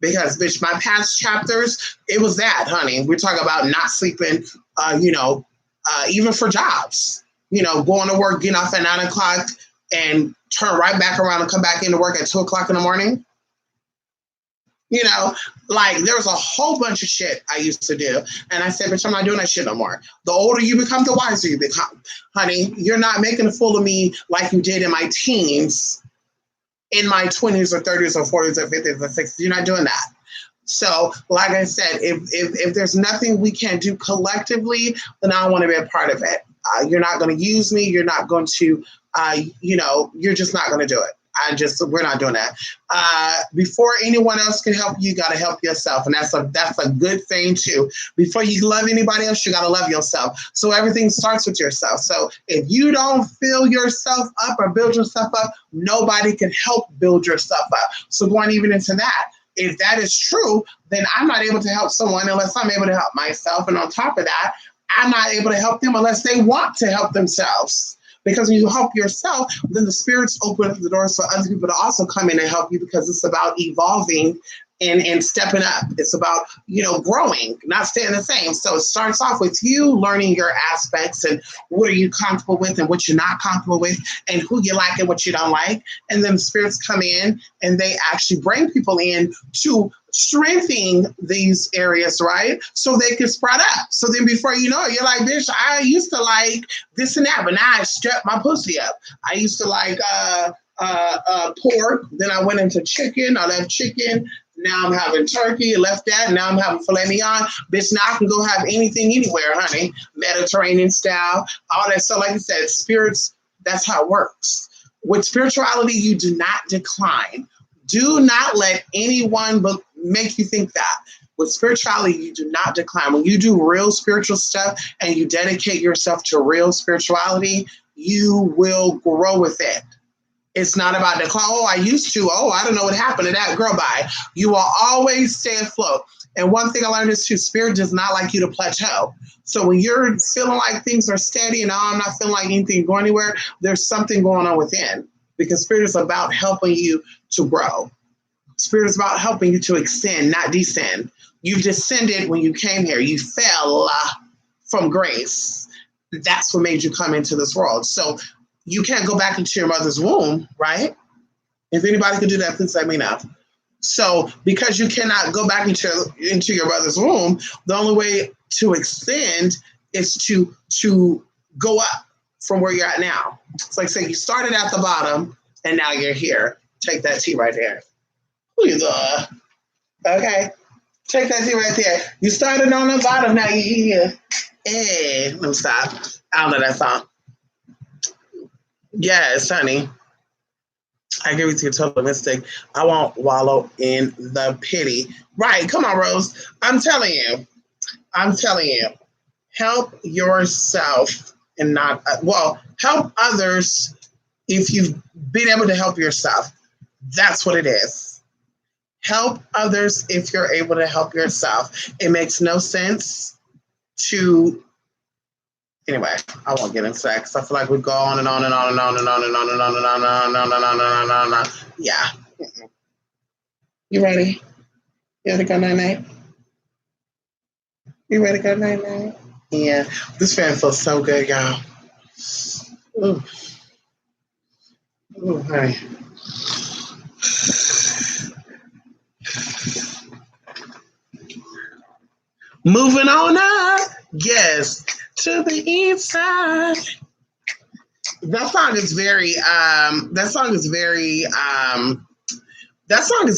A: Because, bitch, my past chapters, it was that, honey. We're talking about not sleeping, even for jobs. Going to work, getting off at 9 o'clock, and turn right back around and come back into work at 2 o'clock in the morning. Like there was a whole bunch of shit I used to do. And I said, bitch, I'm not doing that shit no more. The older you become, the wiser you become. Honey, you're not making a fool of me like you did in my teens, in my 20s or 30s or 40s or 50s or 60s. You're not doing that. So, like I said, if there's nothing we can do collectively, then I don't want to be a part of it. You're not going to use me. You're not going to, you're just not going to do it. We're not doing that. Before anyone else can help you, got to help yourself. And that's a good thing too. Before you love anybody else, you got to love yourself. So everything starts with yourself. So if you don't fill yourself up or build yourself up, nobody can help build yourself up. So going even into that, if that is true, then I'm not able to help someone unless I'm able to help myself. And on top of that, I'm not able to help them unless they want to help themselves. Because when you help yourself, then the spirits open up the doors for other people to also come in and help you, because it's about evolving and stepping up. It's about, growing, not staying the same. So it starts off with you learning your aspects and what are you comfortable with and what you're not comfortable with and who you like and what you don't like. And then spirits come in and they actually bring people in to strengthening these areas, right? So they can spread up. So then before you know it, you're like, bitch, I used to like this and that, but now I strapped my pussy up. I used to like pork, then I went into chicken. I left chicken. Now I'm having turkey, left that. Now I'm having filet mignon. Bitch, now I can go have anything anywhere, honey. Mediterranean style, all that. So like I said, spirits, that's how it works. With spirituality, you do not decline. Do not let anyone make you think that. With spirituality, you do not decline. When you do real spiritual stuff and you dedicate yourself to real spirituality, you will grow with it. It's not about decline. Oh, I used to. Oh, I don't know what happened to that girl. Bye. You will always stay afloat. And one thing I learned is too, spirit does not like you to plateau. So when you're feeling like things are steady and I'm not feeling like anything going anywhere, there's something going on within. Because spirit is about helping you to grow. Spirit is about helping you to extend, not descend. You've descended when you came here. You fell from grace. That's what made you come into this world. So you can't go back into your mother's womb, right? If anybody can do that, please let me know. So because you cannot go back into your mother's womb, the only way to extend is to go up from where you're at now. It's like saying you started at the bottom and now you're here. Take that tea right there. Okay. Take that tea right there. You started on the bottom, now you're here. Hey, let me stop. I don't know that song. Yes, honey. I agree with you, total mistake. I won't wallow in the pity. Right, come on, Rose. I'm telling you. Help yourself and not, help others if you've been able to help yourself. That's what it is. Help others if you're able to help yourself. It makes no sense to... Anyway, I won't get into that because I feel like we go on and on and on and on and on and on and on and on and on and on and on and on and on. Yeah. You ready? You ready to go night-night? You ready to go night-night? Yeah. This fan feels so good, y'all. Ooh. Ooh, honey. Moving on up. Yes. To the east side. That song is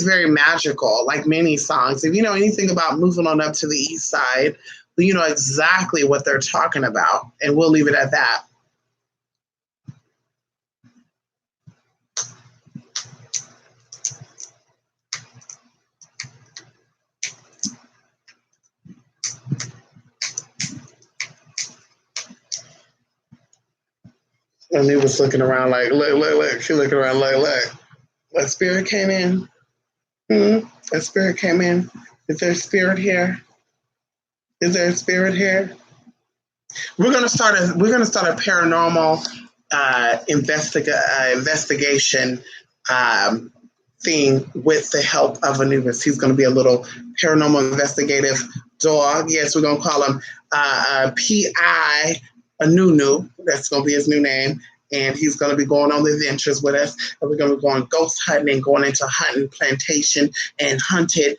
A: very magical, like many songs. If you know anything about moving on up to the east side, you know exactly what they're talking about. And we'll leave it at that. And he was looking around like, look. She looking around like, look. A spirit came in. A spirit came in. Is there a spirit here? Is there a spirit here? We're gonna start a paranormal investigation thing with the help of Anubis. He's gonna be a little paranormal investigative dog. Yes, we're gonna call him P.I. Anunu. That's gonna be his new name. And he's going to be going on the adventures with us. And we're going to be going ghost hunting and going into hunting plantation and haunted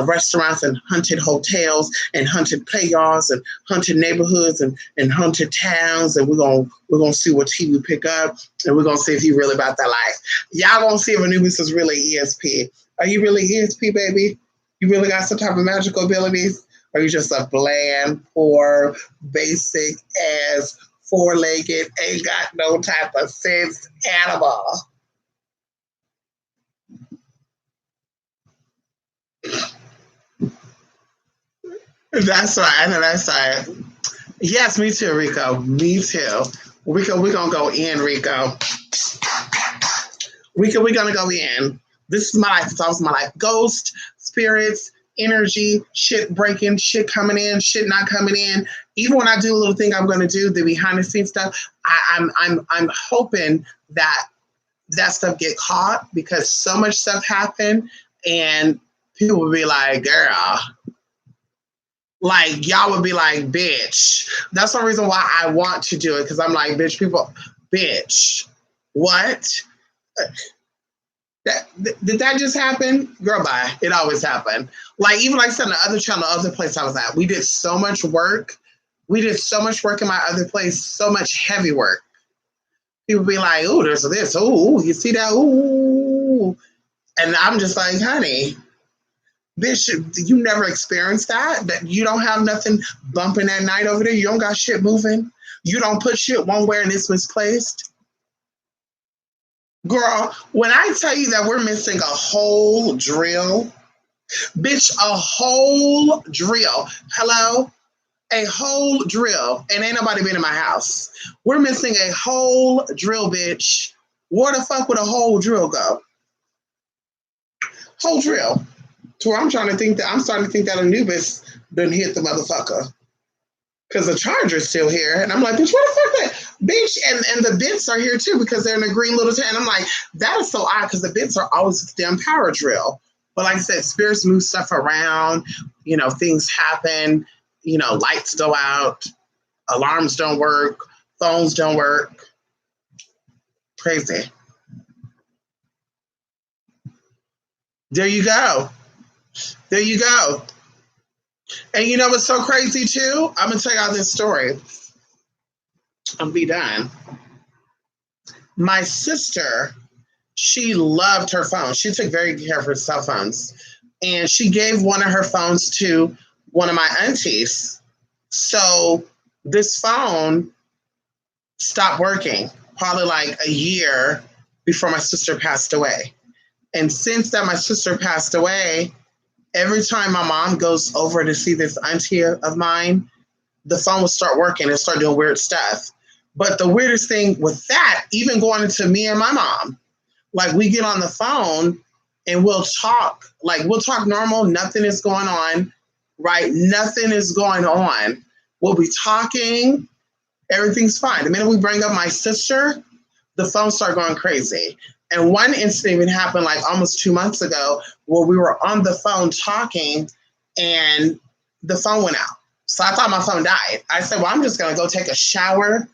A: restaurants and haunted hotels and haunted playyards and haunted neighborhoods and haunted towns. And we're gonna see what he will pick up. And we're going to see if he's really about that life. Y'all going to see if Anubis is really ESP. Are you really ESP, baby? You really got some type of magical abilities? Or are you just a bland, poor, basic ass, four-legged, ain't got no type of sense animal? That's right. That's right. Yes, me too, Rico. Me too. Rico, we're going to go in, Rico. Rico, we're going to go in. This is my life. It's always my life. Ghost, spirits, energy, shit breaking, shit coming in, shit not coming in. Even when I do a little thing I'm going to do, the behind the scenes stuff, I'm hoping that stuff get caught, because so much stuff happened and people will be like, girl, like y'all would be like, bitch. That's the reason why I want to do it, because I'm like, bitch, what? Did that just happen? Girl, bye. It always happened. Like, even like I said, in the other channel, the other place I was at, we did so much work. We did so much work in my other place, so much heavy work. People be like, ooh, there's this. Ooh, you see that? Ooh. And I'm just like, honey, bitch, you never experienced that? That you don't have nothing bumping at night over there? You don't got shit moving? You don't put shit one where and it's misplaced? Girl, when I tell you that we're missing a whole drill, bitch, a whole drill. Hello? A whole drill. And ain't nobody been in my house. We're missing a whole drill, bitch. Where the fuck would a whole drill go? Whole drill. To where I'm starting to think that Anubis done hit the motherfucker. Because the charger's still here. And I'm like, bitch, what the fuck that? Bitch, and the bits are here too, because they're in a green little tent. And I'm like, that is so odd, because the bits are always with the damn power drill. But like I said, spirits move stuff around, things happen, lights go out, alarms don't work, phones don't work. Crazy. There you go. There you go. And you know what's so crazy too? I'm going to tell y'all this story. I'll be done. My sister, she loved her phone. She took very good care of her cell phones. And she gave one of her phones to one of my aunties. So this phone stopped working probably like a year before my sister passed away. And since that my sister passed away, every time my mom goes over to see this auntie of mine, the phone will start working and start doing weird stuff. But the weirdest thing with that, even going into me and my mom, like we get on the phone and we'll talk normal. Nothing is going on, right? Nothing is going on. We'll be talking. Everything's fine. The minute we bring up my sister, the phone started going crazy. And one incident even happened like almost 2 months ago, where we were on the phone talking and the phone went out. So I thought my phone died. I said, well, I'm just going to go take a shower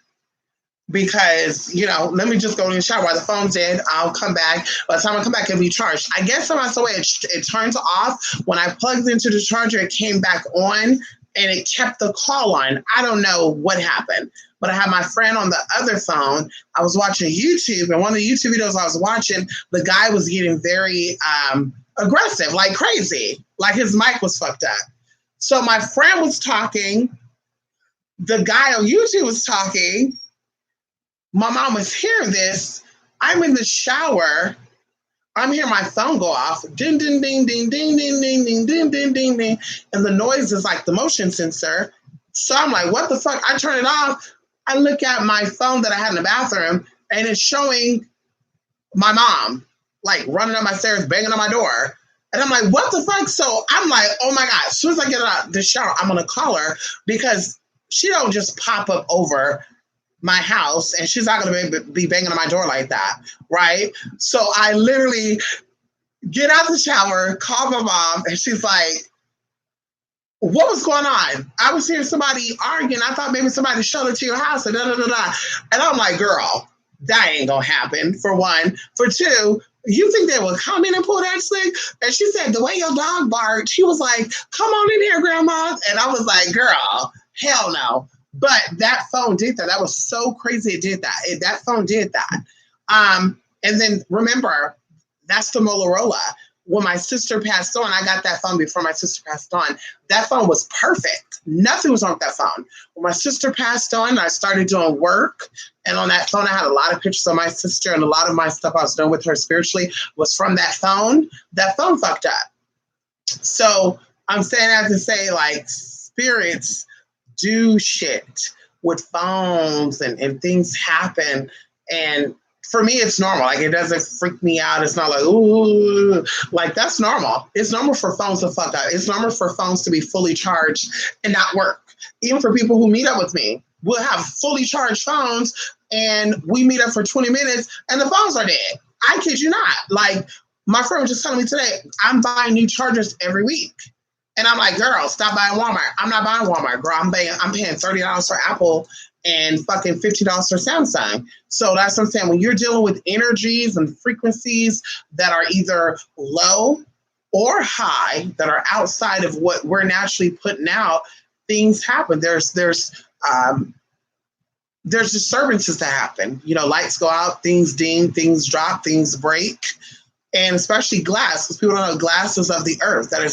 A: because, let me just go in the shower. While the phone's dead, I'll come back. By the time I come back, it'll be charged. I guess somehow the way it turns off. When I plugged into the charger, it came back on and it kept the call on. I don't know what happened. But I had my friend on the other phone. I was watching YouTube, and one of the YouTube videos I was watching, the guy was getting very aggressive, like crazy. Like his mic was fucked up. So my friend was talking. The guy on YouTube was talking. My mom was hearing this. I'm in the shower. I'm hearing my phone go off. Ding, ding, ding, ding, ding, ding, ding, ding, ding, ding, ding, ding. And the noise is like the motion sensor. So I'm like, what the fuck? I turn it off. I look at my phone that I had in the bathroom and it's showing my mom like running up my stairs, banging on my door. And I'm like, what the fuck? So I'm like, oh my God, as soon as I get out of the shower, I'm going to call her because she don't just pop up over my house and she's not going to be banging on my door like that. Right. So I literally get out the shower, call my mom, and she's like, what was going on? I was hearing somebody arguing. I thought maybe somebody showed it to your house and da da da da. And I'm like, girl, that ain't gonna happen, for one. For two, you think they will come in and pull that slick? And she said, the way your dog barked, she was like, come on in here, grandma. And I was like, girl, hell no. But that phone did that. That was so crazy it did that. That phone did that. And then remember, that's the Motorola. When my sister passed on, I got that phone before my sister passed on. That phone was perfect. Nothing was wrong with that phone. When my sister passed on, I started doing work. And on that phone, I had a lot of pictures of my sister, and a lot of my stuff I was doing with her spiritually was from that phone. That phone fucked up. So I'm saying that to say, like, spirits do shit with phones and things happen. And for me, it's normal. Like, it doesn't freak me out. It's not like, ooh, like, that's normal. It's normal for phones to fuck up. It's normal for phones to be fully charged and not work. Even for people who meet up with me, we'll have fully charged phones and we meet up for 20 minutes and the phones are dead. I kid you not. Like, my friend was just telling me today, I'm buying new chargers every week. And I'm like, girl, stop buying Walmart. I'm not buying Walmart, girl. I'm paying $30 for Apple and fucking $50 for Samsung. So that's what I'm saying. When you're dealing with energies and frequencies that are either low or high, that are outside of what we're naturally putting out, things happen. There's disturbances that happen. You know, lights go out, things ding, things drop, things break. And especially glass, because people don't know glass is of the earth. That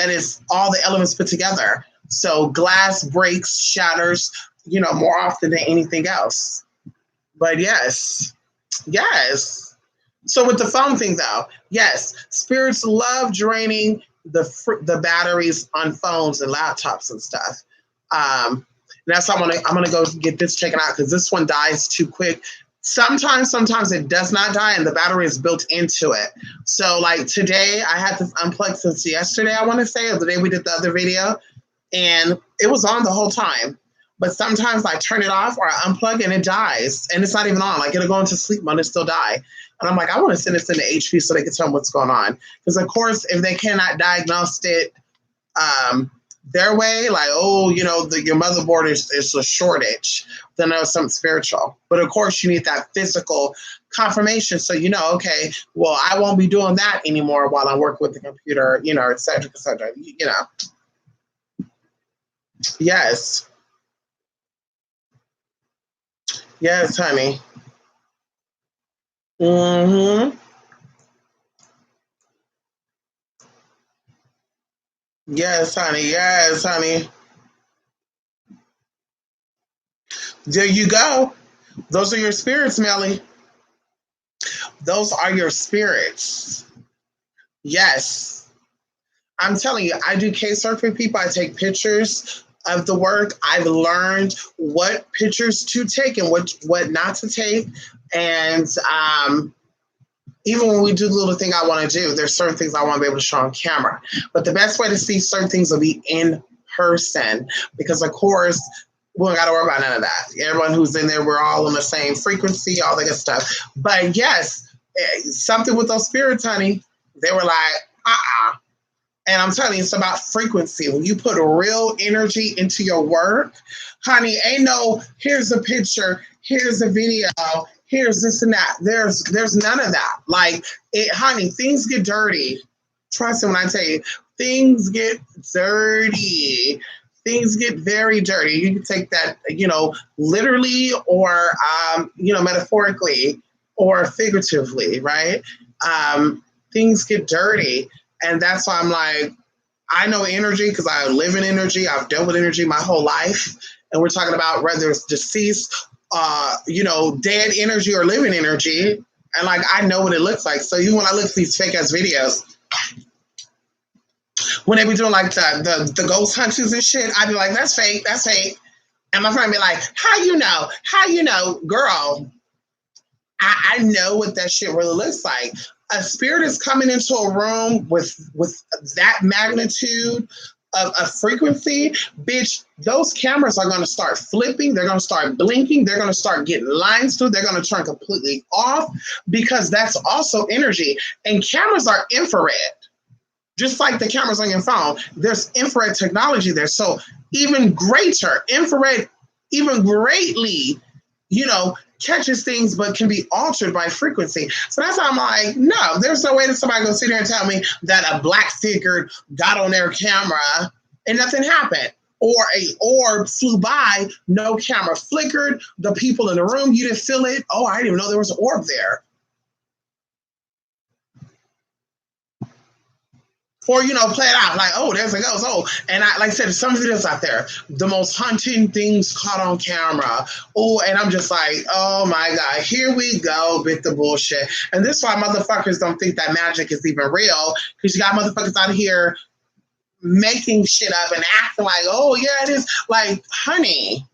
A: is all the elements put together. So glass breaks, shatters, you know, more often than anything else. But yes. So with the phone thing, though, yes, spirits love draining the batteries on phones and laptops and stuff. That's why I'm gonna go get this taken out because this one dies too quick. Sometimes it does not die and the battery is built into it. So like today, I had this unplugged since yesterday, I want to say, or the day we did the other video, and it was on the whole time. But sometimes I turn it off or I unplug and it dies and it's not even on. Like, it'll go into sleep mode and still die. And I'm like, I want to send this into HP so they can tell me what's going on. Because of course, if they cannot diagnose it their way, like, oh, you know, your motherboard is a shortage, then there's something spiritual. But of course, you need that physical confirmation. So, you know, okay, well, I won't be doing that anymore while I work with the computer, you know, et cetera, you know. Yes. Yes, honey. Mm-hmm. Yes, honey. Yes, honey. There you go. Those are your spirits, Melly. Those are your spirits. Yes. I'm telling you, I do case work for people. I take pictures of the work. I've learned what pictures to take and what not to take. And even when we do the little thing I want to do, there's certain things I want to be able to show on camera. But the best way to see certain things will be in person because, of course, we don't got to worry about none of that. Everyone who's in there, we're all on the same frequency, all that good stuff. But yes, something with those spirits, honey, they were like, And I'm telling you, it's about frequency. When you put a real energy into your work, honey, ain't no, here's a picture, here's a video, here's this and that. There's none of that. Like, honey, things get dirty. Trust me when I tell you, things get dirty. Things get very dirty. You can take that, you know, literally or, you know, metaphorically or figuratively, right? Things get dirty. And that's why I'm like, I know energy because I live in energy. I've dealt with energy my whole life. And we're talking about whether it's deceased, you know, dead energy or living energy. And like, I know what it looks like. So even when I look at these fake ass videos, when they be doing like the ghost hunches and shit, I'd be like, that's fake. And my friend be like, how you know? How you know? Girl, I know what that shit really looks like. A spirit is coming into a room with that magnitude of a frequency, bitch, those cameras are gonna start flipping, they're gonna start blinking, they're gonna start getting lines through, they're gonna turn completely off because that's also energy. And cameras are infrared, just like the cameras on your phone. There's infrared technology there. So even greater, infrared, even greatly, you know, catches things but can be altered by frequency. So that's why I'm like, no, there's no way that somebody gonna sit here and tell me that a black figure got on their camera and nothing happened. Or a orb flew by, no camera flickered, the people in the room, you didn't feel it. Oh, I didn't even know there was an orb there. Or, you know, play it out like, oh, there's a ghost. Oh, and I, like I said, some videos out there, the most haunting things caught on camera. Oh, and I'm just like, oh my God, here we go with the bullshit. And this is why motherfuckers don't think that magic is even real, because you got motherfuckers out here making shit up and acting like, oh yeah, it is. Like, honey,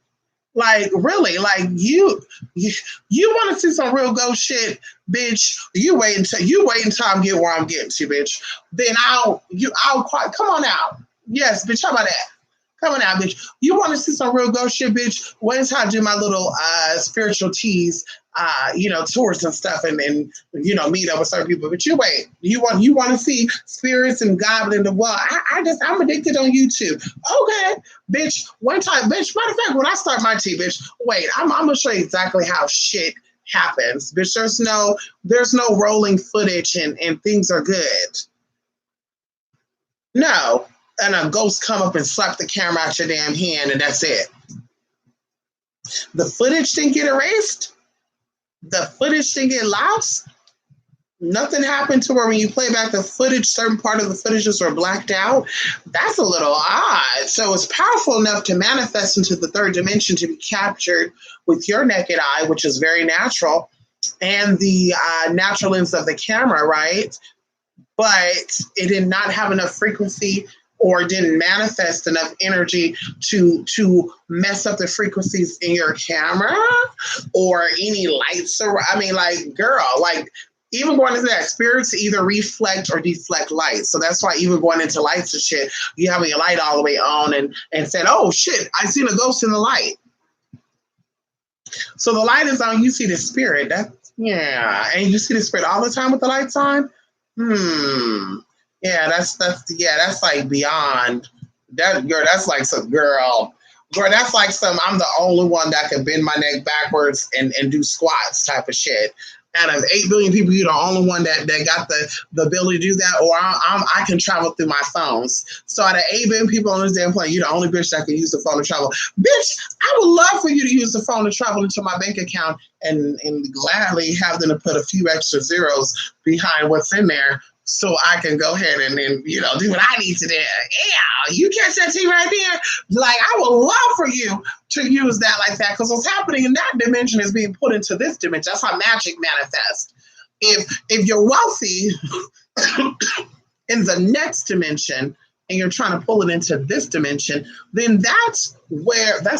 A: like really, like you want to see some real ghost shit, bitch. You wait until I'm get where I'm getting to, bitch. Then I'll quite come on out. Yes, bitch. How about that? Come on out, bitch. You want to see some real ghost shit, bitch? Wait until I do my little spiritual teas, you know, tours and stuff, and you know, meet up with certain people. But you wait. You want to see spirits and goblin the well. I'm addicted on YouTube. Okay, bitch. One time, bitch. Matter of fact, when I start my tea, bitch, wait. I'm gonna show you exactly how shit happens, bitch. There's no rolling footage and things are good. No. And a ghost come up and slap the camera out your damn hand, and that's it. The footage didn't get erased. The footage didn't get lost. Nothing happened to where when you play back the footage, certain part of the footages are blacked out. That's a little odd. So it's powerful enough to manifest into the third dimension to be captured with your naked eye, which is very natural, and the natural lens of the camera, right? But it did not have enough frequency or didn't manifest enough energy to mess up the frequencies in your camera or any lights. Or I mean, like, girl, like even going into that, spirits either reflect or deflect light. So that's why even going into lights and shit, you having your light all the way on and said, oh shit, I seen a ghost in the light. So the light is on, you see the spirit. Yeah, and you see the spirit all the time with the lights on. Yeah, that's like beyond that, girl. That's like some girl. That's like some I'm the only one that can bend my neck backwards and do squats type of shit. Out of 8 billion people, you're the only one that got the ability to do that, or I can travel through my phones. So out of 8 billion people on this damn plane, you're the only bitch that can use the phone to travel. Bitch, I would love for you to use the phone to travel into my bank account and gladly have them to put a few extra zeros behind what's in there so I can go ahead and then, you know, do what I need to do. Yeah, you catch that T right there? Like, I would love for you to use that like that, because what's happening in that dimension is being put into this dimension. That's how magic manifests. If you're wealthy in the next dimension and you're trying to pull it into this dimension, then that's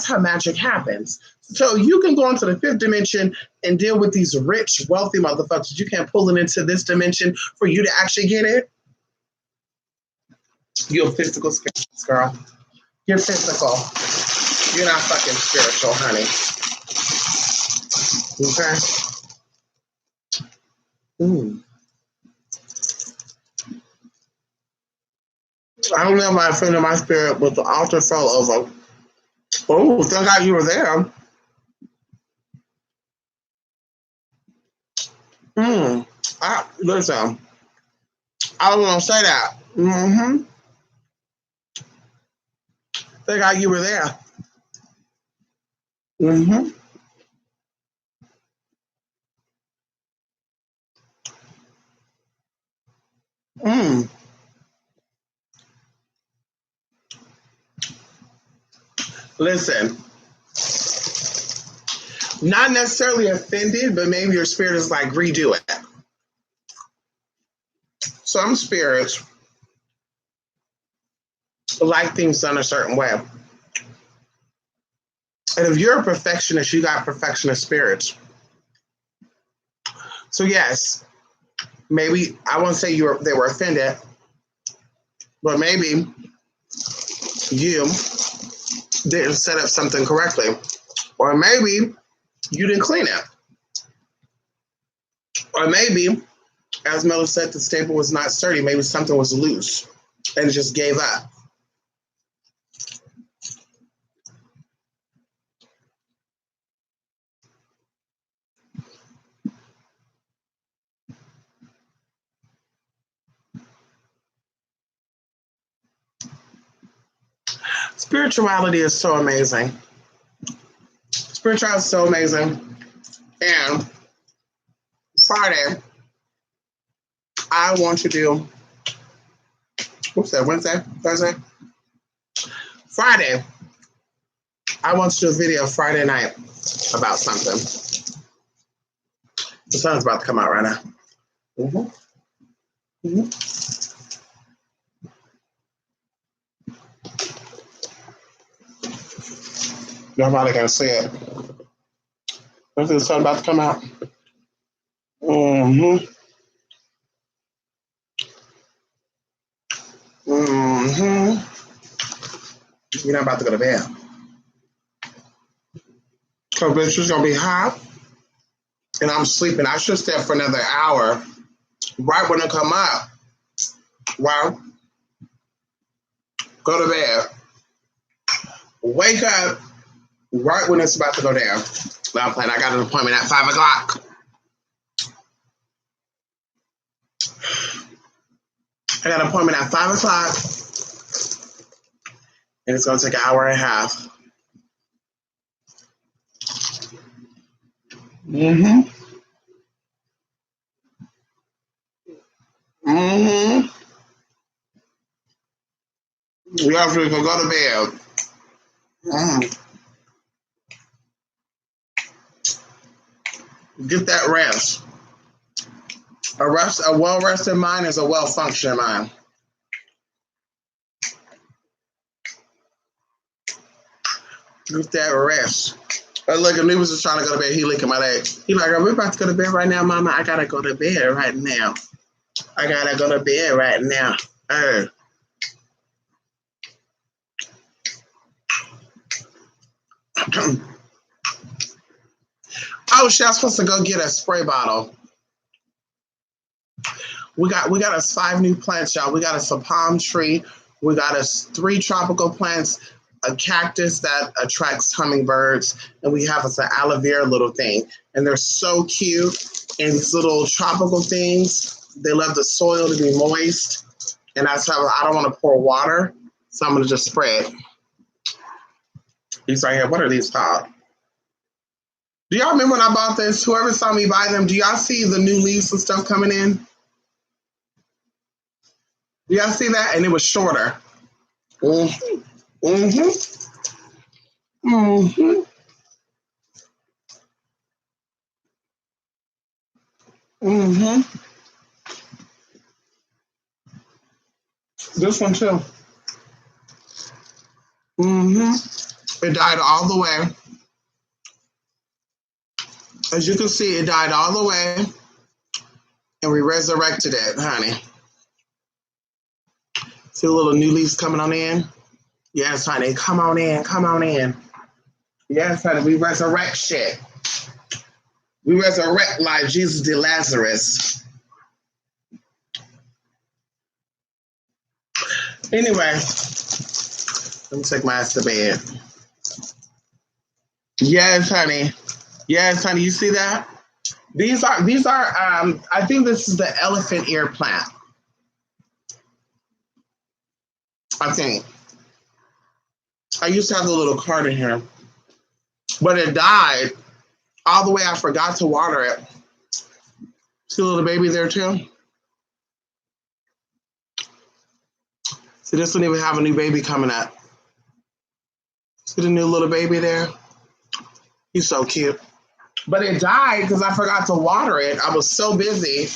A: how magic happens. So you can go into the 5th dimension and deal with these rich, wealthy motherfuckers. You can't pull it into this dimension for you to actually get it. You're physical spiritual, girl. You're physical. You're not fucking spiritual, honey. Okay? I don't know, my friend of my spirit, but the altar fell over. Oh, thank God you were there. Listen, I was gonna say that. Thank God you were there. Listen, not necessarily offended, but maybe your spirit is like, redo it. Some spirits like things done a certain way. And if you're a perfectionist, you got perfectionist spirits. So yes, maybe I won't say they were offended, but maybe you didn't set up something correctly, or maybe you didn't clean it, or maybe, as Miller said, the staple was not sturdy. Maybe something was loose, and it just gave up. Spirituality is so amazing. Spirituality is so amazing. And Friday, I want to do, what's that, Wednesday, Thursday? Friday, I want to do a video Friday night about something. The sun's about to come out right now. Mm-hmm. Mm-hmm. Nobody can see it. Don't see the sun about to come out. Mm-hmm. Mm-hmm. You're not about to go to bed. Because bitch, it's gonna be hot. And I'm sleeping. I should stay up for another hour. Right when it come up. Well, go to bed. Wake up right when it's about to go down. Now I'm playing. I got an appointment at 5 o'clock. I got an appointment at 5 o'clock. And it's going to take an hour and a half. Mm-hmm. Mm-hmm. You have to go to bed. Mm. Get that rest. A well-rested mind is a well-functioning mind. Get that rest. Look, and he was just trying to go to bed. He licking my leg. He like, are we about to go to bed right now, Mama? I gotta go to bed right now. I gotta go to bed right now. Oh shit, I'm supposed to go get a spray bottle. We got us 5 new plants, y'all. We got us a palm tree. We got us 3 tropical plants, a cactus that attracts hummingbirds, and we have us an aloe vera little thing. And they're so cute. And these little tropical things, they love the soil to be moist. And that's how I don't want to pour water, so I'm gonna just spray it. These right here. What are these called? Do y'all remember when I bought this? Whoever saw me buy them, do y'all see the new leaves and stuff coming in? Do y'all see that? And it was shorter. Mm-hmm. Mm-hmm. Mm-hmm. Mm-hmm. This one too. Mm-hmm. It died all the way. As you can see, it died all the way. And we resurrected it, honey. See the little new leaves coming on in? Yes, honey. Come on in. Come on in. Yes, honey. We resurrect shit. We resurrect like Jesus did Lazarus. Anyway, let me take my ass to bed. Yes, honey. Yes, honey. You see that? These are I think this is the elephant ear plant. I think. I used to have the little card in here, but it died all the way. I forgot to water it. See the little baby there too? See, this one even have a new baby coming up. See the new little baby there? He's so cute. But it died because I forgot to water it. I was so busy.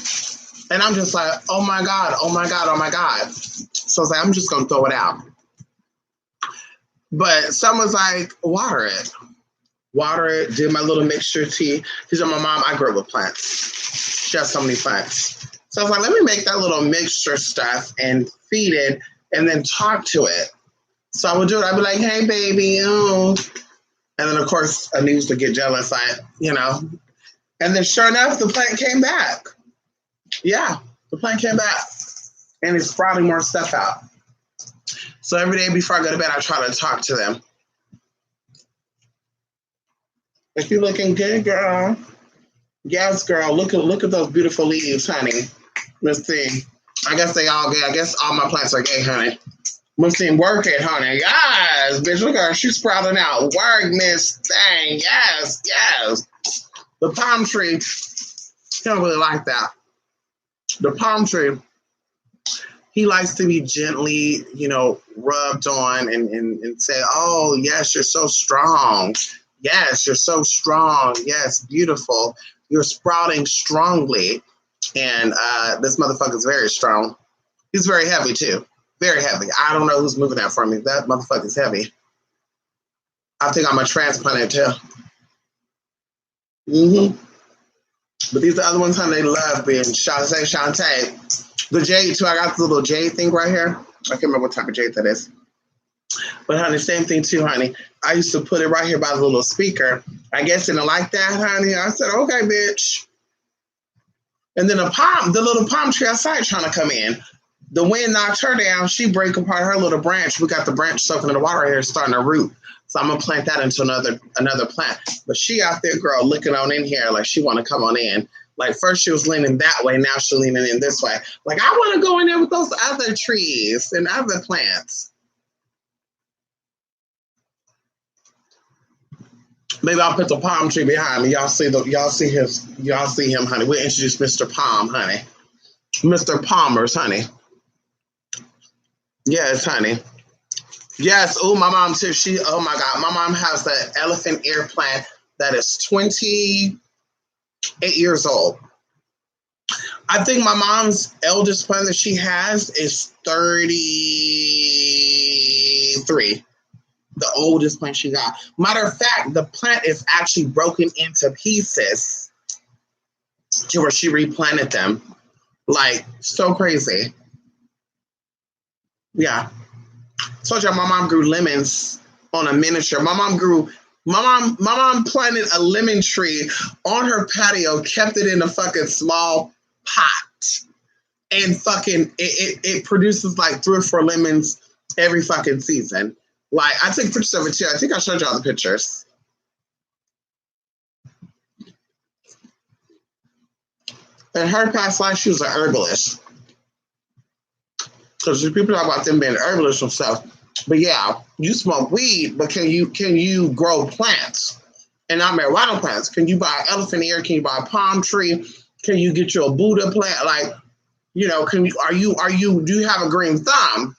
A: And I'm just like, oh my God, oh my God, oh my God. So I was like, I'm just going to throw it out. But someone's like, water it. water it, did my little mixture tea. Because my mom, I grew up with plants. She has so many plants. So I was like, let me make that little mixture stuff and feed it and then talk to it. So I would do it. I'd be like, hey, baby. Oh. And then, of course, I used to get jealous. And then sure enough, the plant came back. Yeah, the plant came back. And it's sprouting more stuff out. So every day before I go to bed, I try to talk to them. If you're looking good, girl. Yes, girl. Look at those beautiful leaves, honey. Let's see. I guess they all gay. I guess all my plants are gay, honey. Let's see. Work it, honey. Yes, bitch. Look at her. She's sprouting out. Work, Miss Thing. Yes, yes. The palm tree. He don't really like that. The palm tree. He likes to be gently, rubbed on and say, oh, yes, you're so strong. Yes, you're so strong. Yes, beautiful. You're sprouting strongly. And this motherfucker's very strong. He's very heavy, too. Very heavy. I don't know who's moving that for me. That motherfucker's heavy. I think I'm a transplanted, too. Mm-hmm. But these are the other ones, honey, they love being Shantae. The jade, too. I got the little jade thing right here. I can't remember what type of jade that is. But, honey, same thing, too, honey. I used to put it right here by the little speaker. I guess they didn't like that, honey. I said, okay, bitch. And then the little palm tree outside trying to come in. The wind knocked her down. She break apart her little branch. We got the branch soaking in the water here, starting to root. So I'm going to plant that into another plant. But she out there, girl, looking on in here like she want to come on in. Like, first she was leaning that way. Now she's leaning in this way. Like, I want to go in there with those other trees and other plants. Maybe I'll put the palm tree behind me. Y'all see him, honey. We'll introduce Mr. Palm, honey. Mr. Palmer's, honey. Yes, honey. Yes. Oh, my mom too. Oh my God. My mom has the elephant ear plant that is 28 years old. I think my mom's eldest plant that she has is 33. The oldest plant she got. Matter of fact, the plant is actually broken into pieces to where she replanted them. Like, so crazy. Yeah. Told y'all my mom grew lemons on a miniature. My mom planted a lemon tree on her patio, kept it in a fucking small pot, and fucking it produces like 3 or 4 lemons every fucking season. Like, I took pictures of it too. I think I showed y'all the pictures. In her past life, she was an herbalist. Because people talk about them being herbalists and stuff. But yeah, you smoke weed, but can you grow plants? And not marijuana plants. Can you buy elephant ear? Can you buy a palm tree? Can you get you a Buddha plant? Like, do you have a green thumb?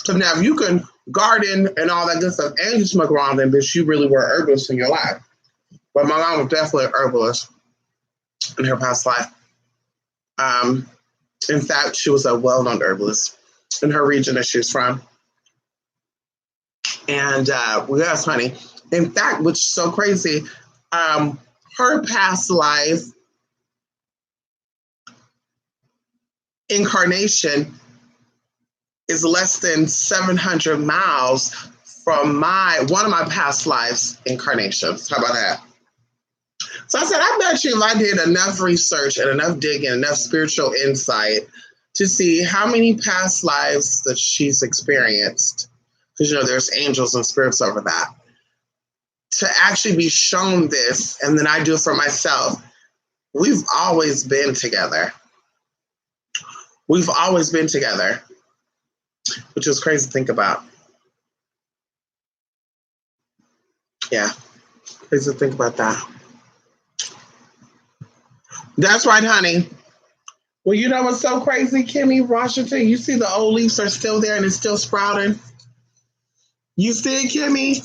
A: Because now if you can garden and all that good stuff and you smoke around them, bitch, you really were a herbalist in your life. But my mom was definitely an herbalist in her past life. In fact, she was a well-known herbalist in her region that she was from. And that's funny. In fact, which is so crazy, her past life incarnation is less than 700 miles from one of my past lives incarnations. How about that? So I said, I bet you if I did enough research and enough digging, enough spiritual insight to see how many past lives that she's experienced, because, there's angels and spirits over that, to actually be shown this, and then I do it for myself. We've always been together. We've always been together, which is crazy to think about. Yeah, crazy to think about that. That's right, honey. Well, you know what's so crazy, Kimmy Washington? You see the old leaves are still there and it's still sprouting? You see it, Kimmy?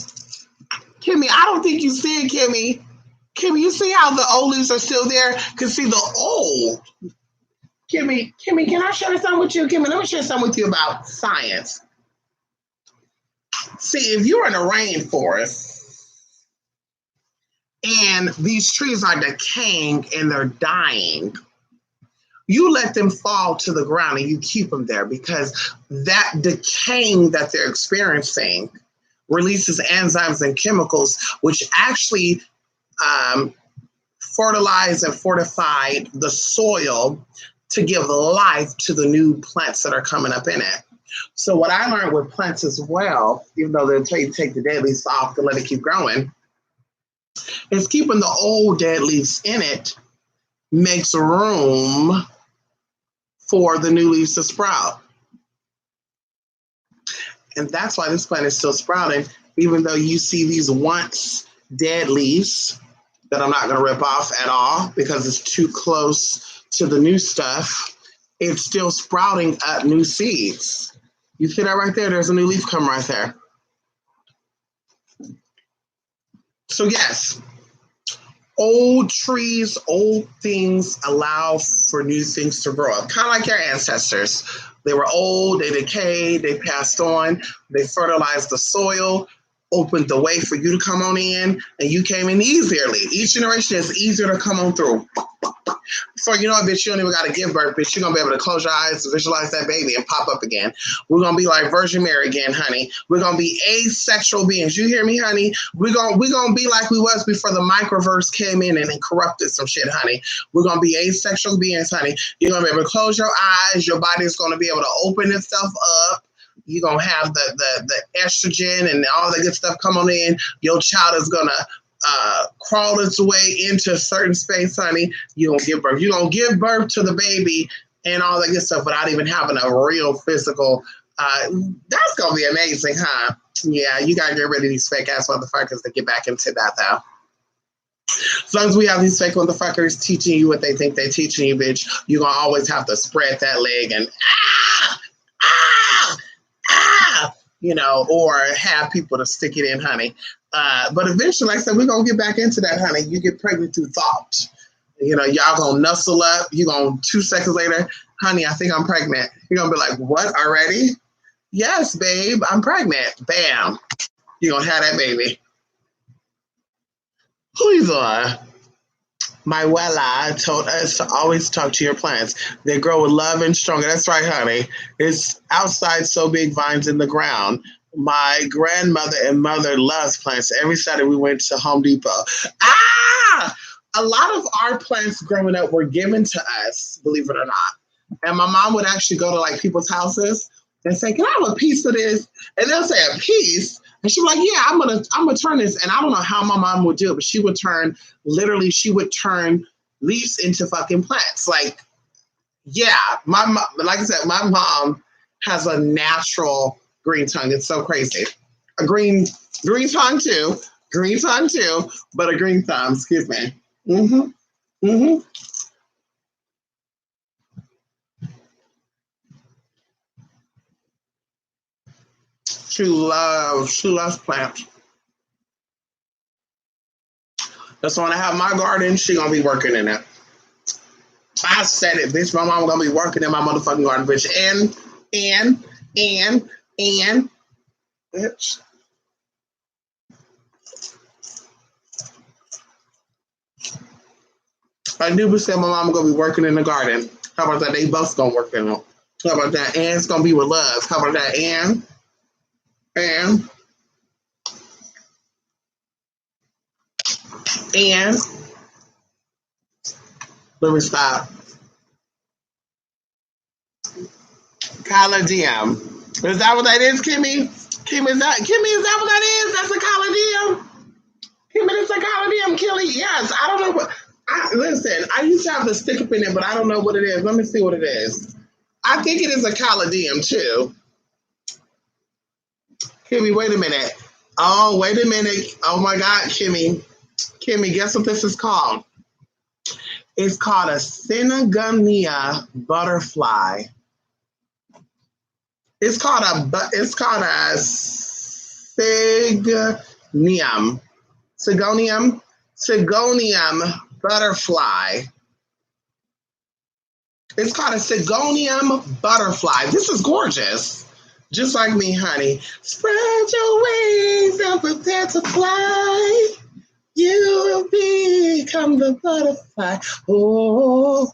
A: Kimmy, I don't think you see it, Kimmy. Kimmy, you see how the old leaves are still there? Because see, the old... Kimmy, can I share something with you? Kimmy, let me share something with you about science. See, if you're in a rainforest, and these trees are decaying and they're dying, you let them fall to the ground and you keep them there, because that decaying that they're experiencing releases enzymes and chemicals which actually fertilize and fortify the soil to give life to the new plants that are coming up in it. So what I learned with plants as well, even though they'll tell you to take the dead leaves off to let it keep growing, is keeping the old dead leaves in it makes room for the new leaves to sprout. And that's why this plant is still sprouting, even though you see these once dead leaves that I'm not going to rip off at all because it's too close to the new stuff. It's still sprouting up new seeds. You see that right there? There's a new leaf come right there. So yes, old trees, old things allow for new things to grow up. Kind of like your ancestors. They were old, they decayed, they passed on, they fertilized the soil, opened the way for you to come on in, and you came in easily. Each generation is easier to come on through. So you know what, bitch, you don't even got to give birth, bitch. You're going to be able to close your eyes, visualize that baby, and pop up again. We're going to be like Virgin Mary again, honey. We're going to be asexual beings. You hear me, honey? We're going to be like we was before the microverse came in and corrupted some shit, honey. We're going to be asexual beings, honey. You're going to be able to close your eyes. Your body's going to be able to open itself up. You're going to have the estrogen and all the good stuff come on in. Your child is going to crawl its way into a certain space, honey. You're going to give birth. You're going to give birth to the baby and all that good stuff without even having a real physical. That's going to be amazing, huh? Yeah, you got to get rid of these fake ass motherfuckers to get back into that, though. As long as we have these fake motherfuckers teaching you what they think they're teaching you, bitch, you're going to always have to spread that leg and you know, or have people to stick it in, honey. But eventually, like I said, we're going to get back into that, honey. You get pregnant through thought. You know, y'all going to nuzzle up. You're going to, 2 seconds later, honey, I think I'm pregnant. You're going to be like, what, already? Yes, babe, I'm pregnant. Bam. You're going to have that baby. Please, my Wella told us to always talk to your plants. They grow with love and stronger. That's right, honey. It's outside so big, vines in the ground. My grandmother and mother loves plants. Every Saturday we went to Home Depot. A lot of our plants growing up were given to us, believe it or not. And my mom would actually go to like people's houses and say, can I have a piece of this? And they'll say, a piece? And she'd be like, yeah, I'm gonna turn this. And I don't know how my mom would do it, but she would turn leaves into fucking plants. Like, yeah, my mom, like I said, my mom has a natural green tongue. It's so crazy. A green tongue too, but a green thumb, excuse me. She loves plants. That's when I have my garden, she gonna be working in it. I said it, bitch. My mom gonna be working in my motherfucking garden, bitch. And, bitch. I knew said my mom gonna be working in the garden. How about that? They both gonna work in it. How about that? And it's gonna be with love. How about that? And let me stop. Collodium. Is that what that is, Kimmy? Kimmy, is that what that is? That's a collodium? Kimmy, it's a collodium, Kelly. Yes, I don't know what. Listen, I used to have the stick up in it, but I don't know what it is. Let me see what it is. I think it is a collodium, too. Kimmy, wait a minute. Oh, wait a minute. Oh, my God, Kimmy. Kimmy, guess what this is called? It's called a Synagonia butterfly. It's called a Sigonium butterfly. It's called a Sigonium butterfly. This is gorgeous. Just like me, honey. Spread your wings and prepare to fly. You become the butterfly. Oh.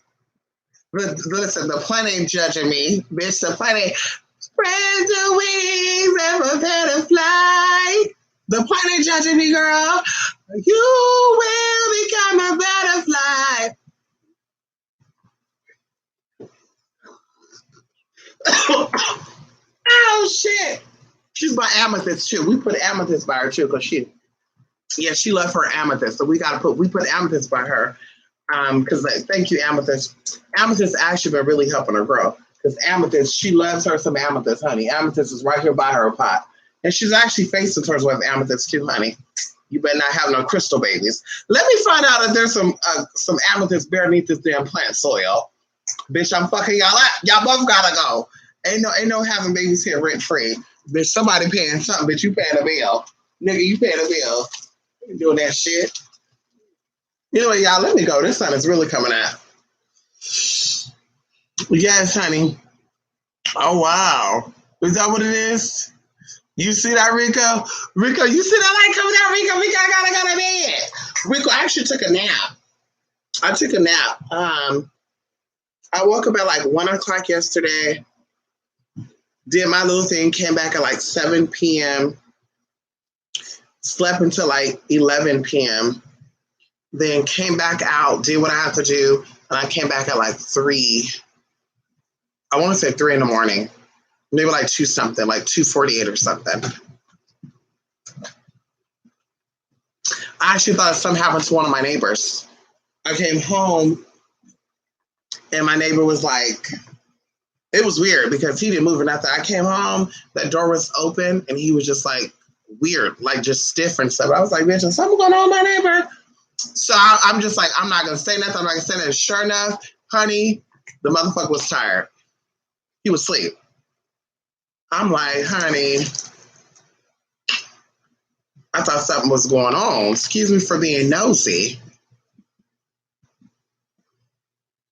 A: Listen, the planet ain't judging me. Bitch, the planet spread the wings of a butterfly. The planet ain't judging me, girl. You will become a butterfly. Oh, shit. She's by Amethyst, too. We put Amethyst by her, too, because she loved her Amethyst. So we put Amethyst by her. Because thank you, Amethyst. Amethyst actually been really helping her grow. Because Amethyst, she loves her some Amethyst, honey. Amethyst is right here by her pot. And she's actually facing towards with Amethyst too, honey. You better not have no crystal babies. Let me find out if there's some Amethyst beneath this damn plant soil. Bitch, I'm fucking y'all up. Y'all both gotta go. Ain't no having babies here rent free. Bitch, somebody paying something. Bitch, you paying a bill. Nigga, you paying a bill. You doing that shit. Anyway, y'all, let me go. This sun is really coming out. Yes, honey. Oh, wow. Is that what it is? You see that, Rico? Rico, you see that light coming out? Rico, I gotta go to bed. Rico, I actually took a nap. I took a nap. I woke up at like 1 o'clock yesterday. Did my little thing. Came back at like 7 p.m. Slept until like 11 p.m. Then came back out, did what I had to do, and I came back at like 3. I want to say 3 in the morning. Maybe like 2 something, like 2:48 or something. I actually thought something happened to one of my neighbors. I came home, and my neighbor was like, it was weird because he didn't move or nothing. I came home, that door was open, and he was just like weird, like just stiff and stuff. I was like, bitch, is something going on with my neighbor? So I'm just like, I'm not going to say nothing. I'm not going to say nothing. Sure enough, honey, the motherfucker was tired. He was asleep. I'm like, honey, I thought something was going on. Excuse me for being nosy.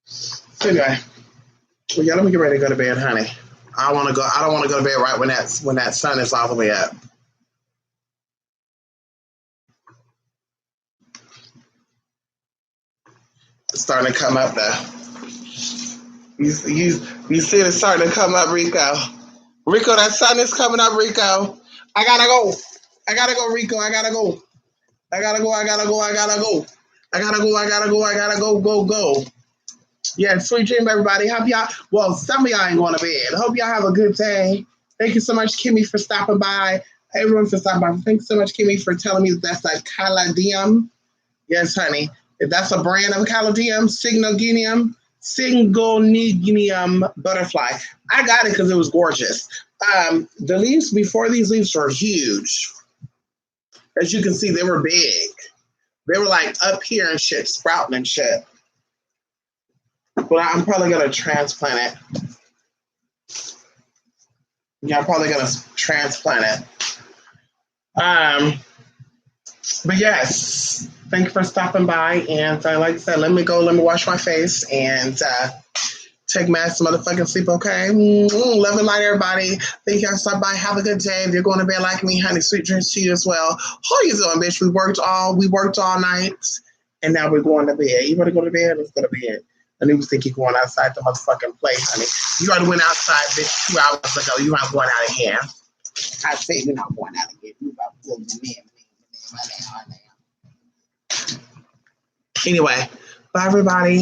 A: So anyway, well, yeah, let me get ready to go to bed, honey. I don't want to go to bed right when that sun is all the way up. It's starting to come up though. You see it starting to come up, Rico. Rico, that sun is coming up, Rico. I gotta go, Rico. I gotta go. Yeah, sweet dream, everybody. Hope y'all, well, some of y'all ain't going to bed. Hope y'all have a good day. Thank you so much, Kimmy, for stopping by. Everyone for stopping by. Thanks so much, Kimmy, for telling me that's a caladium. Yes, honey. If that's a brand of caladium, Syngonium butterfly. I got it because it was gorgeous. The leaves, before these leaves were huge. As you can see, they were big. They were like up here and shit, sprouting and shit. But I'm probably going to transplant it. Yeah, I'm probably going to transplant it. But yes, thank you for stopping by. And like I said, let me go, let me wash my face and take my ass to motherfucking sleep, okay? Love and light, everybody. Thank y'all for stopping by. Have a good day. If you're going to bed like me, honey, sweet dreams to you as well. How you doing, bitch? We worked all night, and now we're going to bed. You want to go to bed? Let's go to bed. I didn't think you're going outside the motherfucking play, honey. You already went outside, bitch, 2 hours ago. You not going out of here. I say you're not going out of here. You about to go to the man. Anyway, bye, everybody.